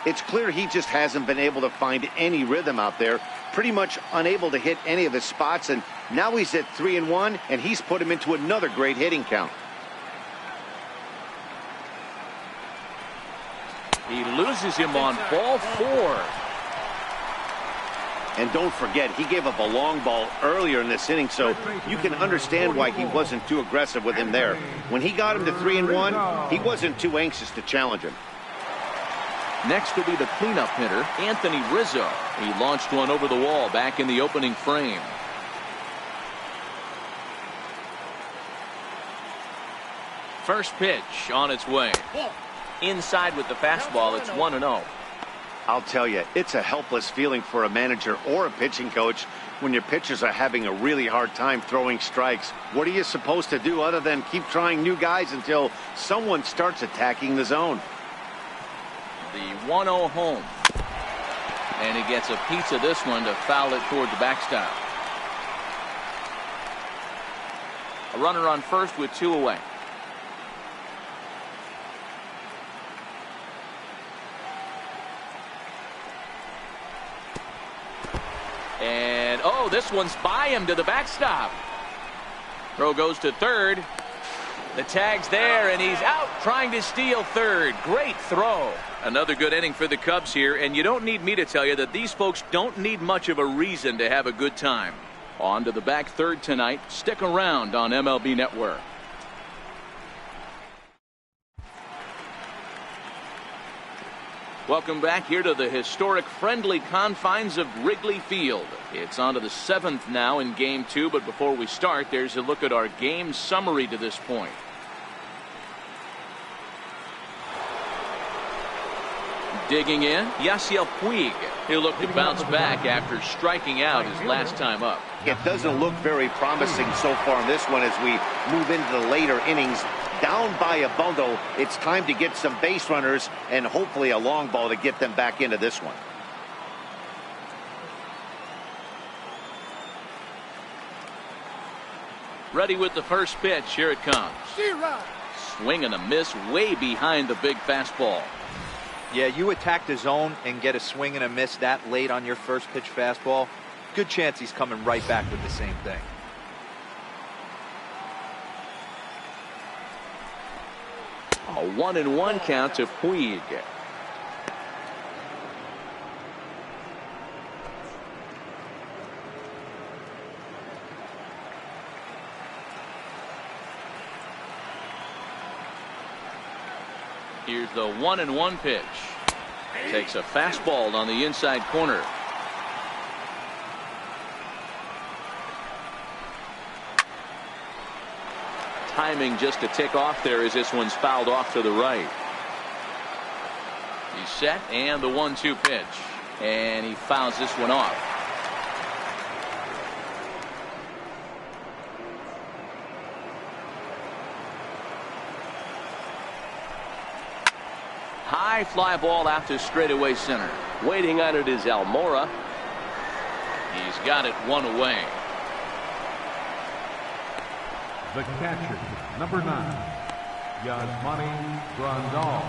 It's clear he just hasn't been able to find any rhythm out there. Pretty much unable to hit any of his spots, and now he's at 3-1, and he's put him into another great hitting count. He loses him on ball 4. And don't forget, he gave up a long ball earlier in this inning, so you can understand why he wasn't too aggressive with him there. When he got him to 3-1, he wasn't too anxious to challenge him. Next will be the cleanup hitter, Anthony Rizzo. He launched one over the wall back in the opening frame. First pitch on its way. Inside with the fastball, it's 1-0. I'll tell you, it's a helpless feeling for a manager or a pitching coach when your pitchers are having a really hard time throwing strikes. What are you supposed to do other than keep trying new guys until someone starts attacking the zone? The 1-0 home. And he gets a piece of this one to foul it toward the backstop. A runner on first with 2 away. And oh, this one's by him to the backstop. Throw goes to third. The tag's there, and he's out trying to steal third. Great throw. Another good inning for the Cubs here, and you don't need me to tell you that these folks don't need much of a reason to have a good time. On to the back third tonight. Stick around on MLB Network. Welcome back here to the historic friendly confines of Wrigley Field. It's on to the 7th now in Game 2, but before we start, there's a look at our game summary to this point. Digging in, Yasiel Puig. He'll look to bounce back after striking out his last time up. It doesn't look very promising so far in this one as we move into the later innings. Down by a bundle, it's time to get some base runners and hopefully a long ball to get them back into this one. Ready with the first pitch. Here it comes. Swing and a miss way behind the big fastball. Yeah, you attack the zone and get a swing and a miss that late on your first pitch fastball. Good chance he's coming right back with the same thing. A 1-1 count to Puig. Here's the 1-1 pitch. Takes a fastball on the inside corner. Timing just a tick off there as this one's fouled off to the right. He's set, and the 1-2 pitch, and he fouls this one off. High fly ball out to straightaway center. Waiting on it is Almora. He's got it one away. The catcher, number 9, Yasmani Grandal.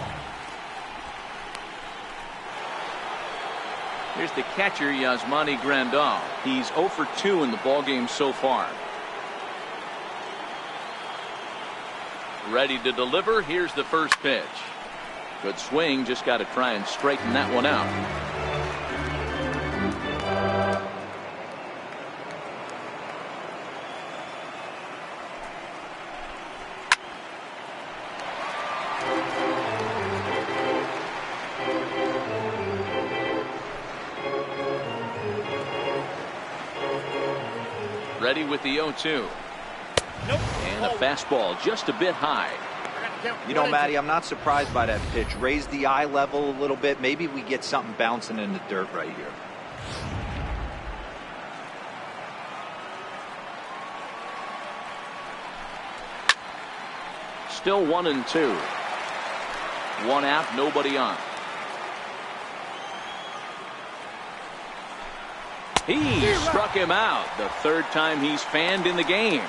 Here's the catcher, Yasmani Grandal. He's 0 for 2 in the ballgame so far. Ready to deliver. Here's the first pitch. Good swing. Just got to try and straighten that one out. Ready with the 0-2. And a fastball just a bit high. You know, Matty, I'm not surprised by that pitch. Raise the eye level a little bit. Maybe we get something bouncing in the dirt right here. Still 1-2. One out, nobody on. He struck him out. The third time he's fanned in the game.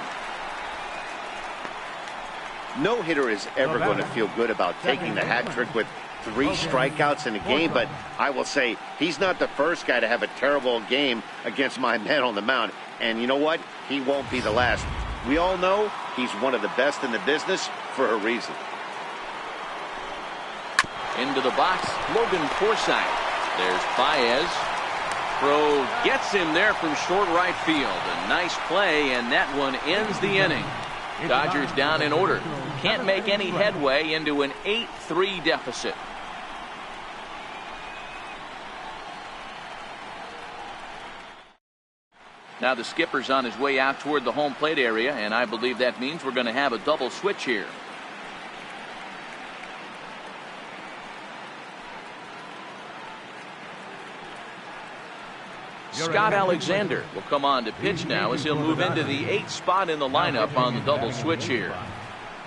No hitter is ever going to feel good about taking the hat trick with 3 strikeouts in a game, but I will say he's not the first guy to have a terrible game against my men on the mound. And you know what? He won't be the last. We all know he's one of the best in the business for a reason. Into the box, Logan Forsythe. There's Baez. Throw gets him there from short right field. A nice play, and that one ends the inning. Dodgers down in order. Can't make any headway into an 8-3 deficit. Now the skipper's on his way out toward the home plate area, and I believe that means we're going to have a double switch here. Scott Alexander will come on to pitch now as he'll move into the 8th spot in the lineup on the double switch here.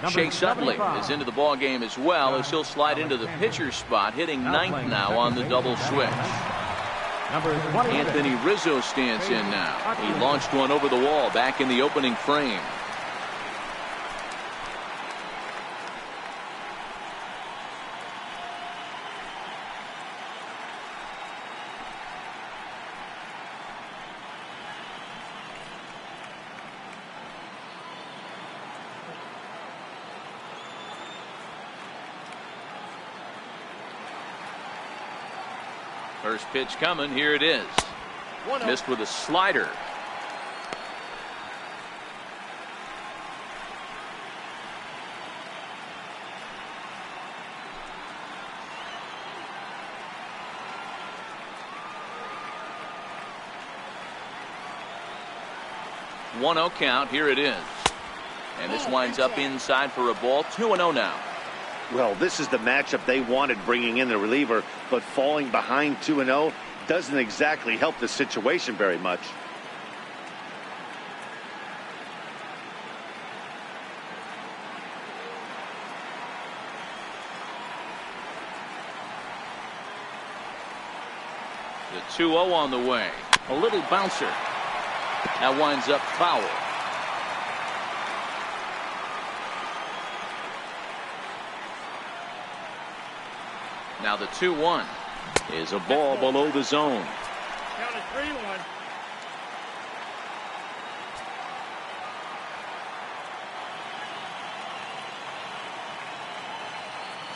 Chase Utley is into the ball game as well as he'll slide into the pitcher's spot, hitting 9th now on the double switch. Anthony Rizzo stands in now. He launched one over the wall back in the opening frame. First pitch coming. Here it is. Missed with a slider. One 0 count. Here it is. And this winds up inside for a ball. 2-0 now. Well, this is the matchup they wanted, bringing in the reliever, but falling behind 2-0 doesn't exactly help the situation very much. The 2-0 on the way. A little bouncer. That winds up foul. Now the 2-1 is a ball below the zone. Counted 3-1.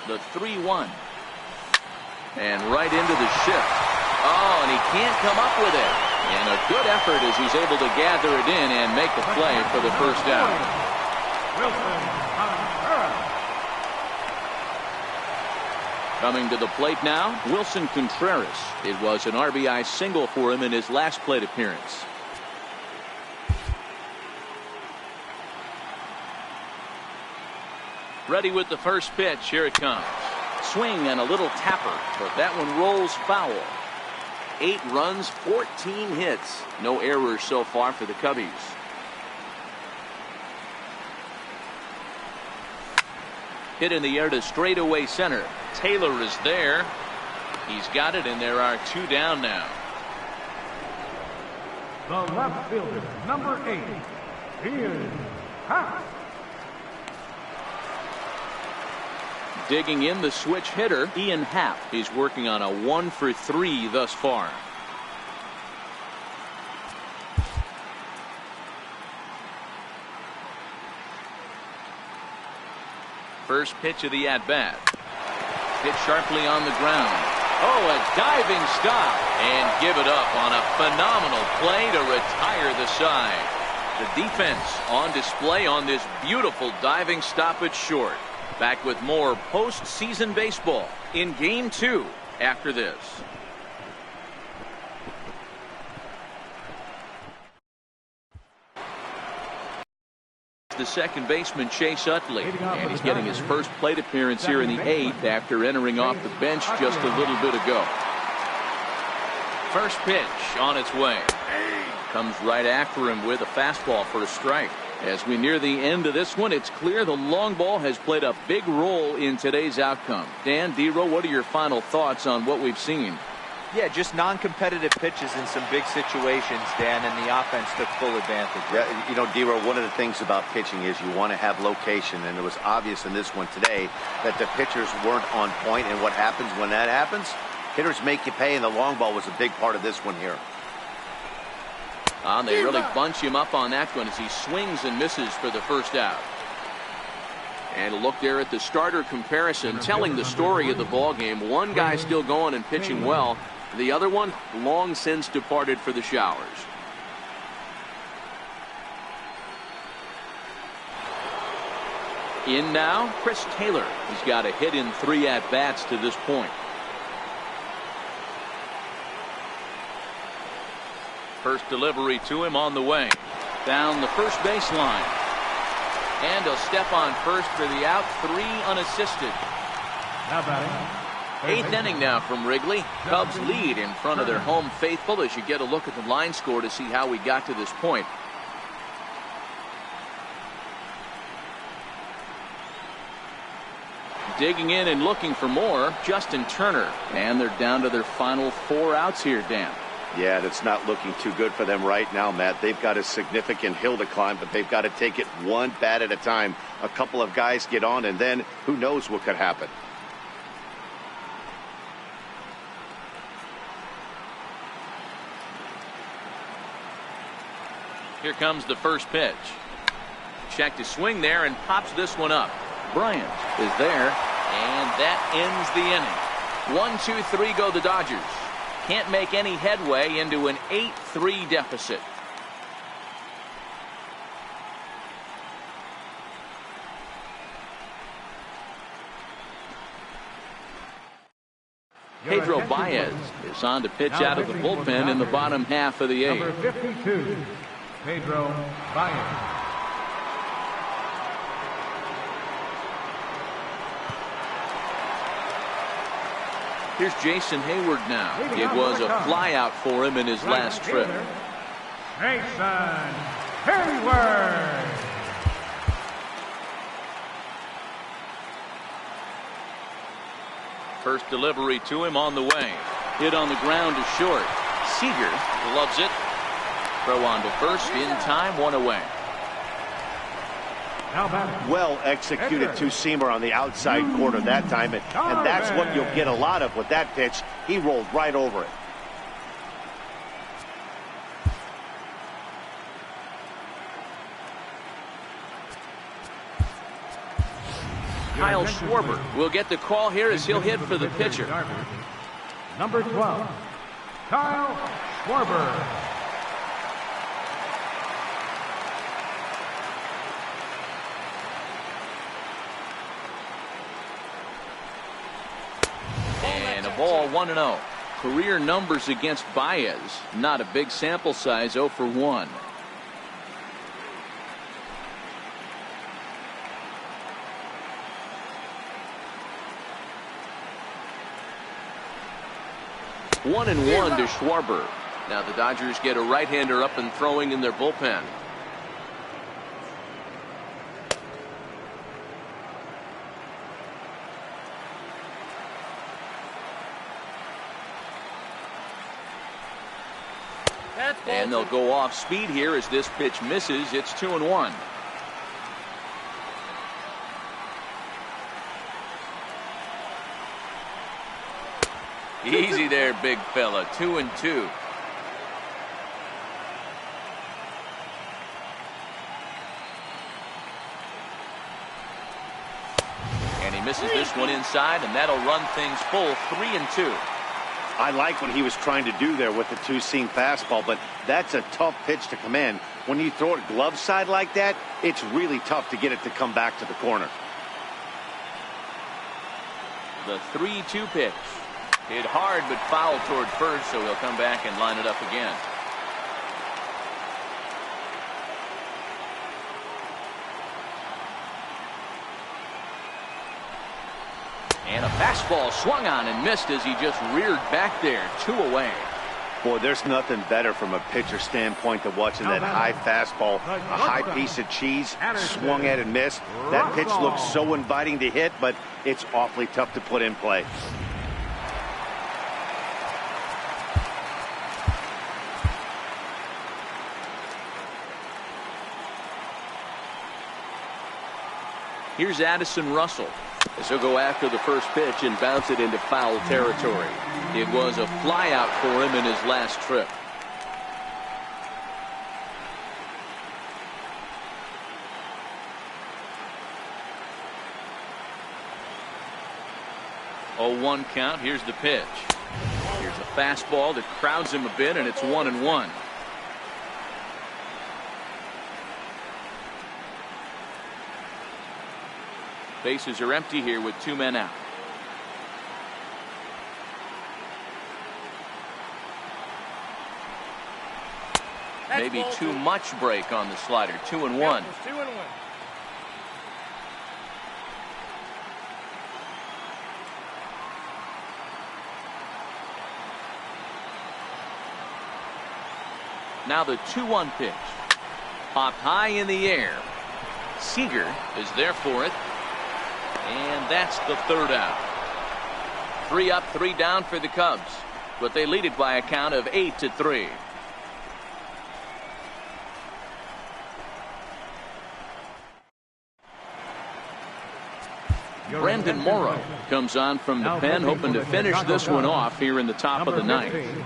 The 3-1. And right into the shift. Oh, and he can't come up with it. And a good effort as he's able to gather it in and make the play for the first down. Coming to the plate now, Wilson Contreras. It was an RBI single for him in his last plate appearance. Ready with the first pitch. Here it comes. Swing and a little tapper, but that one rolls foul. 8 runs, 14 hits. No errors so far for the Cubbies. Hit in the air to straightaway center. Taylor is there. He's got it, and there are 2 down now. The left fielder, number 8, Ian Happ. Digging in, the switch hitter, Ian Happ. He's working on a 1 for 3 thus far. First pitch of the at-bat. Hit sharply on the ground. Oh, a diving stop. And give it up on a phenomenal play to retire the side. The defense on display on this beautiful diving stop at short. Back with more postseason baseball in Game 2 after this. The second baseman, Chase Utley, and he's getting his first plate appearance here in the 8th after entering off the bench just a little bit ago. First pitch on its way. Comes right after him with a fastball for a strike. As we near the end of this one, it's clear the long ball has played a big role in today's outcome. Dan, Dero, what are your final thoughts on what we've seen? Yeah, just non-competitive pitches in some big situations, Dan, and the offense took full advantage. Yeah, you know, Dero, one of the things about pitching is you want to have location, and it was obvious in this one today that the pitchers weren't on point, and what happens when that happens? Hitters make you pay, and the long ball was a big part of this one here. They really bunch him up on that one as he swings and misses for the first out. And a look there at the starter comparison, telling the story of the ball game. One guy still going and pitching well. The other one long since departed for the showers. In now, Chris Taylor. He's got a hit in 3 at-bats to this point. First delivery to him on the way. Down the first baseline. And he'll step on first for the out. 3 unassisted. Now batting. 8th inning now from Wrigley. Cubs lead in front of their home faithful as you get a look at the line score to see how we got to this point. Digging in and looking for more, Justin Turner. And they're down to their final 4 outs here, Dan. Yeah, that's not looking too good for them right now, Matt. They've got a significant hill to climb, but they've got to take it one bat at a time. A couple of guys get on, and then who knows what could happen. Here comes the first pitch. Checked his swing there and pops this one up. Bryant is there, and that ends the inning. 1, 2, 3 go the Dodgers. can't make any headway into an 8-3 deficit. Pedro Baez is on to pitch out of the bullpen in the bottom half of the eighth. Number 52, Pedro Baez. Here's Jason Hayward now. It was a flyout for him in his last trip. Jason Hayward. First delivery to him on the way. Hit on the ground to short. Seager loves it. Throw on to first in time, one away. Well executed two-seamer on the outside corner that time, and that's what you'll get a lot of with that pitch. He rolled right over it. Kyle Schwarber will get the call here as he'll hit for the pitcher. Number 12, Kyle Schwarber. And a ball, 1-0. Career numbers against Baez. Not a big sample size, 0 for 1. One and one to Schwarber. Now the Dodgers get a right-hander up and throwing in their bullpen. And they'll go off speed here as this pitch misses. It's 2-1. Easy there, big fella. 2-2. And he misses this one inside, and that'll run things full. 3-2. I like what he was trying to do there with the two-seam fastball, but that's a tough pitch to command. When you throw it glove side like that, it's really tough to get it to come back to the corner. The 3-2 pitch. Hit hard but foul toward first, so he'll come back and line it up again. And a fastball swung on and missed as he just reared back there. 2 away. Boy, there's nothing better from a pitcher standpoint than watching that high fastball, a high piece of cheese, swung at and missed. That pitch looks so inviting to hit, but it's awfully tough to put in play. Here's Addison Russell as he'll go after the first pitch and bounce it into foul territory. It was a flyout for him in his last trip. Oh, 1 count. Here's the pitch. Here's a fastball that crowds him a bit, and it's 1-1. Bases are empty here with 2 men out. Maybe too much break on the slider. 2-1. Now the 2-1 pitch. Popped high in the air. Seager is there for it. And that's the 3rd out. 3 up, 3 down for the Cubs, but they lead it by a count of 8-3. Brandon Morrow comes on from the pen, hoping to finish this one off here in the top of the 9th.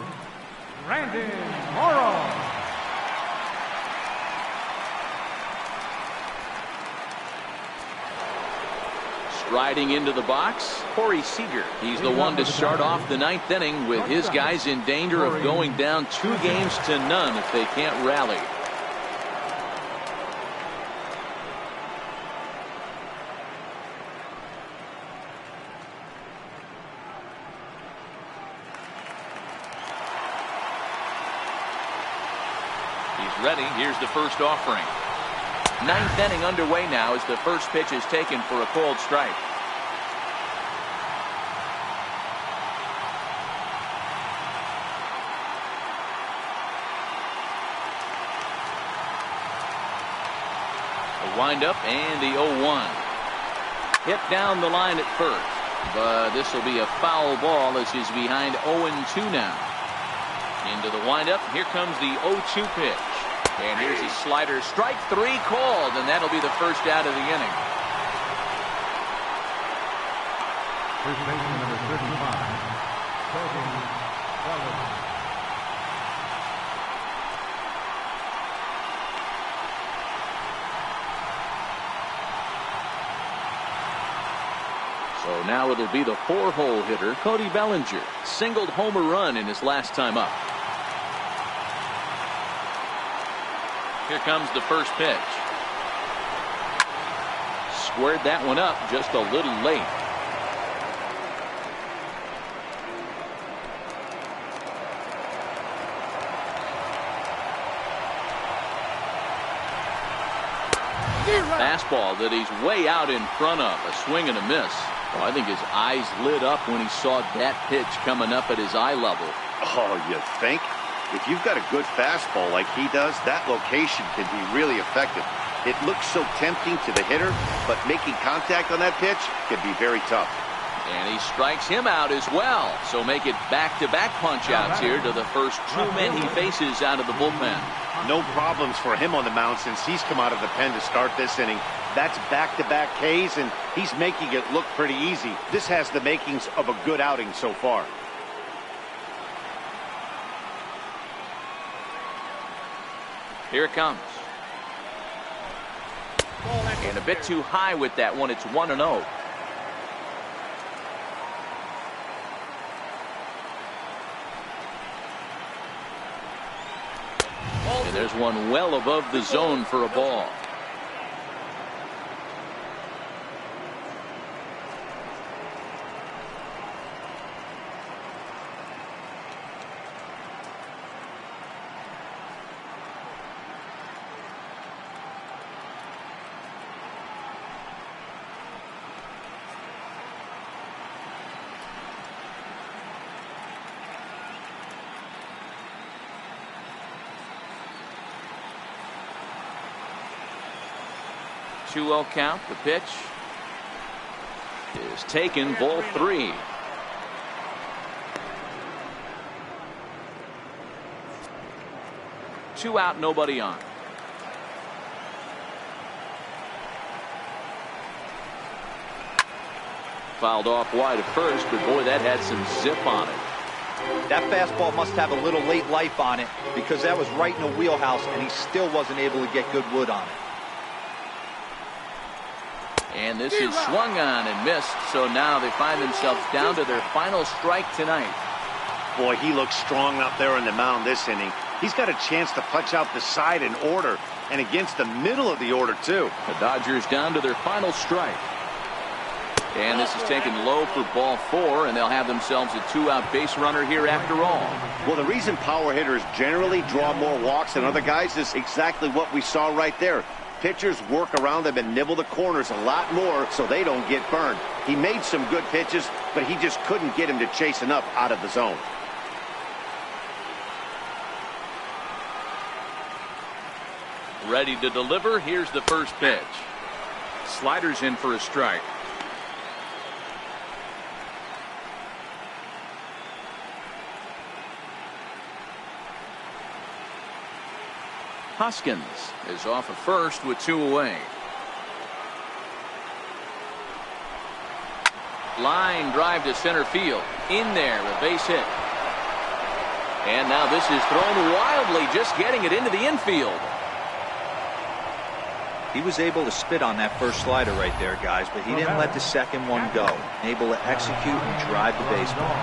Brandon Morrow. Riding into the box, Corey Seager. He's the one to start off the ninth inning with his guys in danger of going down 2 games to none if they can't rally. He's ready. Here's the first offering. Ninth inning underway now as the first pitch is taken for a called strike. The windup and the 0-1. Hit down the line at first, but this will be a foul ball as he's behind 0-2 now. Into the windup. Here comes the 0-2 pitch. And here's his slider. Strike 3 called, and that'll be the first out of the inning. First baseman number 35, Cody Bellinger. So now it'll be the 4-hole hitter, Cody Bellinger. Singled home a run in his last time up. Here comes the first pitch. Squared that one up just a little late. Fastball that he's way out in front of. A swing and a miss. Well, I think his eyes lit up when he saw that pitch coming up at his eye level. Oh, you think? If you've got a good fastball like he does, that location can be really effective. It looks so tempting to the hitter, but making contact on that pitch can be very tough. And he strikes him out as well. So make it back-to-back punch-outs here to the first 2 men he faces out of the bullpen. No problems for him on the mound since he's come out of the pen to start this inning. That's back-to-back Ks, and he's making it look pretty easy. This has the makings of a good outing so far. Here it comes. And a bit too high with that one. It's 1-0. And there's one well above the zone for a ball. Two-0 count. The pitch is taken. Ball 3. Two out, nobody on. Fouled off wide at first, but boy, that had some zip on it. That fastball must have a little late life on it because that was right in the wheelhouse, and he still wasn't able to get good wood on it. And this is swung on and missed, so now they find themselves down to their final strike tonight. Boy, he looks strong out there on the mound this inning. He's got a chance to punch out the side in order, and against the middle of the order, too. The Dodgers down to their final strike. And this is taken low for ball 4, and they'll have themselves a 2-out base runner here after all. Well, the reason power hitters generally draw more walks than other guys is exactly what we saw right there. Pitchers work around them and nibble the corners a lot more so they don't get burned. He made some good pitches, but he just couldn't get him to chase enough out of the zone. Ready to deliver. Here's the first pitch. Sliders in for a strike. Hoskins is off of first with 2 away. Line drive to center field. In there, a base hit. And now this is thrown wildly, just getting it into the infield. He was able to spit on that first slider right there, guys, but he didn't let the second one go. Able to execute and drive the baseball.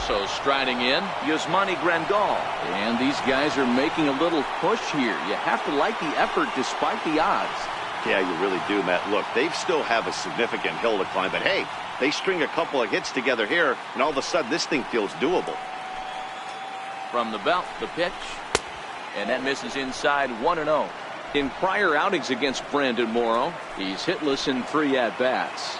So striding in, Yasmani Grandal. And these guys are making a little push here. You have to like the effort despite the odds. Yeah, you really do, Matt. Look, they still have a significant hill to climb, but hey, they string a couple of hits together here, and all of a sudden this thing feels doable. From the belt, the pitch. And that misses inside 1-0. In prior outings against Brandon Morrow, he's hitless in 3 at-bats.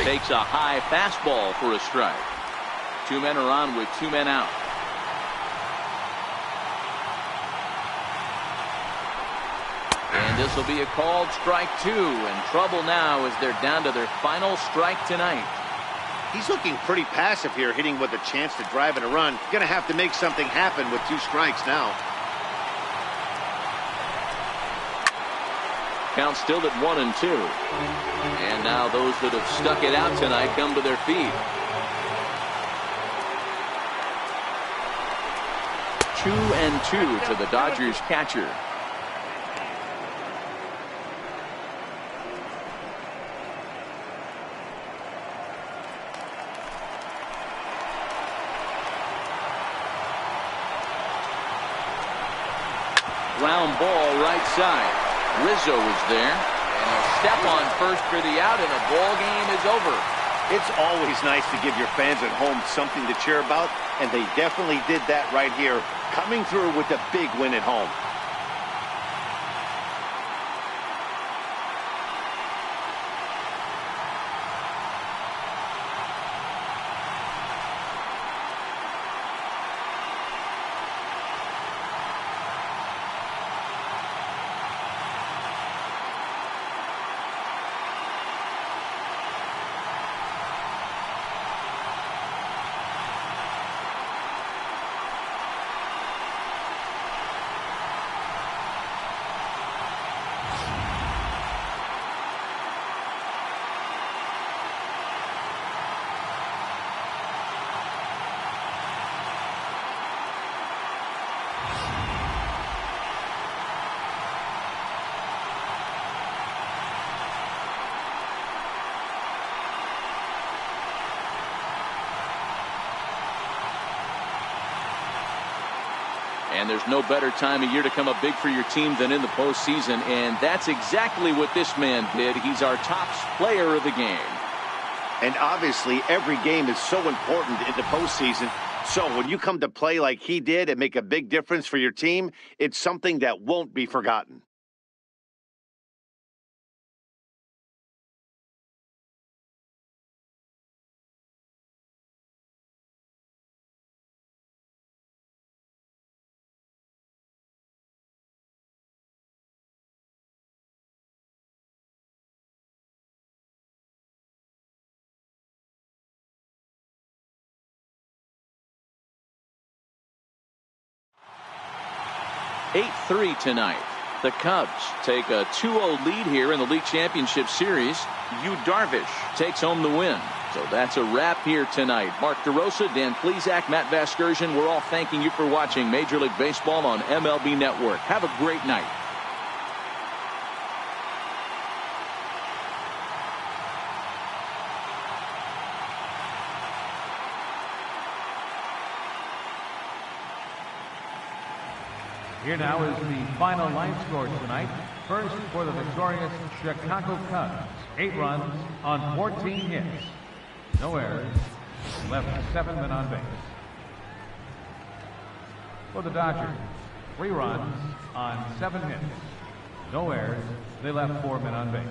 Takes a high fastball for a strike. 2 men are on with 2 men out. And this will be a called strike 2, and trouble now as they're down to their final strike tonight. He's looking pretty passive here, hitting with a chance to drive in a run. Going to have to make something happen with 2 strikes now. Count still at 1-2. And now those that have stuck it out tonight come to their feet. 2-2 to the Dodgers catcher. Ground ball right side. Rizzo is there, and he'll step on first for the out, and the ball game is over. It's always nice to give your fans at home something to cheer about, and they definitely did that right here, coming through with a big win at home. And there's no better time of year to come up big for your team than in the postseason, and that's exactly what this man did. He's our top player of the game. And obviously, every game is so important in the postseason. So when you come to play like he did and make a big difference for your team, it's something that won't be forgotten. (8-3) tonight. The Cubs take a 2-0 lead here in the League Championship Series. Yu Darvish takes home the win. So that's a wrap here tonight. Mark DeRosa, Dan Plesac, Matt Vasgersian, we're all thanking you for watching Major League Baseball on MLB Network. Have a great night. Here now is the final line score tonight. First for the victorious Chicago Cubs. 8 runs on 14 hits. No errors. Left 7 men on base. For the Dodgers, 3 runs on 7 hits. No errors. They left 4 men on base.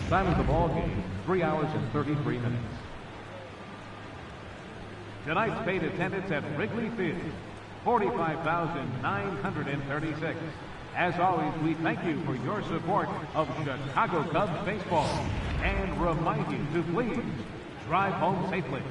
Time of the ball game, 3 hours and 33 minutes. Tonight's paid attendance at Wrigley Field, 45,936. As always, we thank you for your support of Chicago Cubs baseball and remind you to please drive home safely.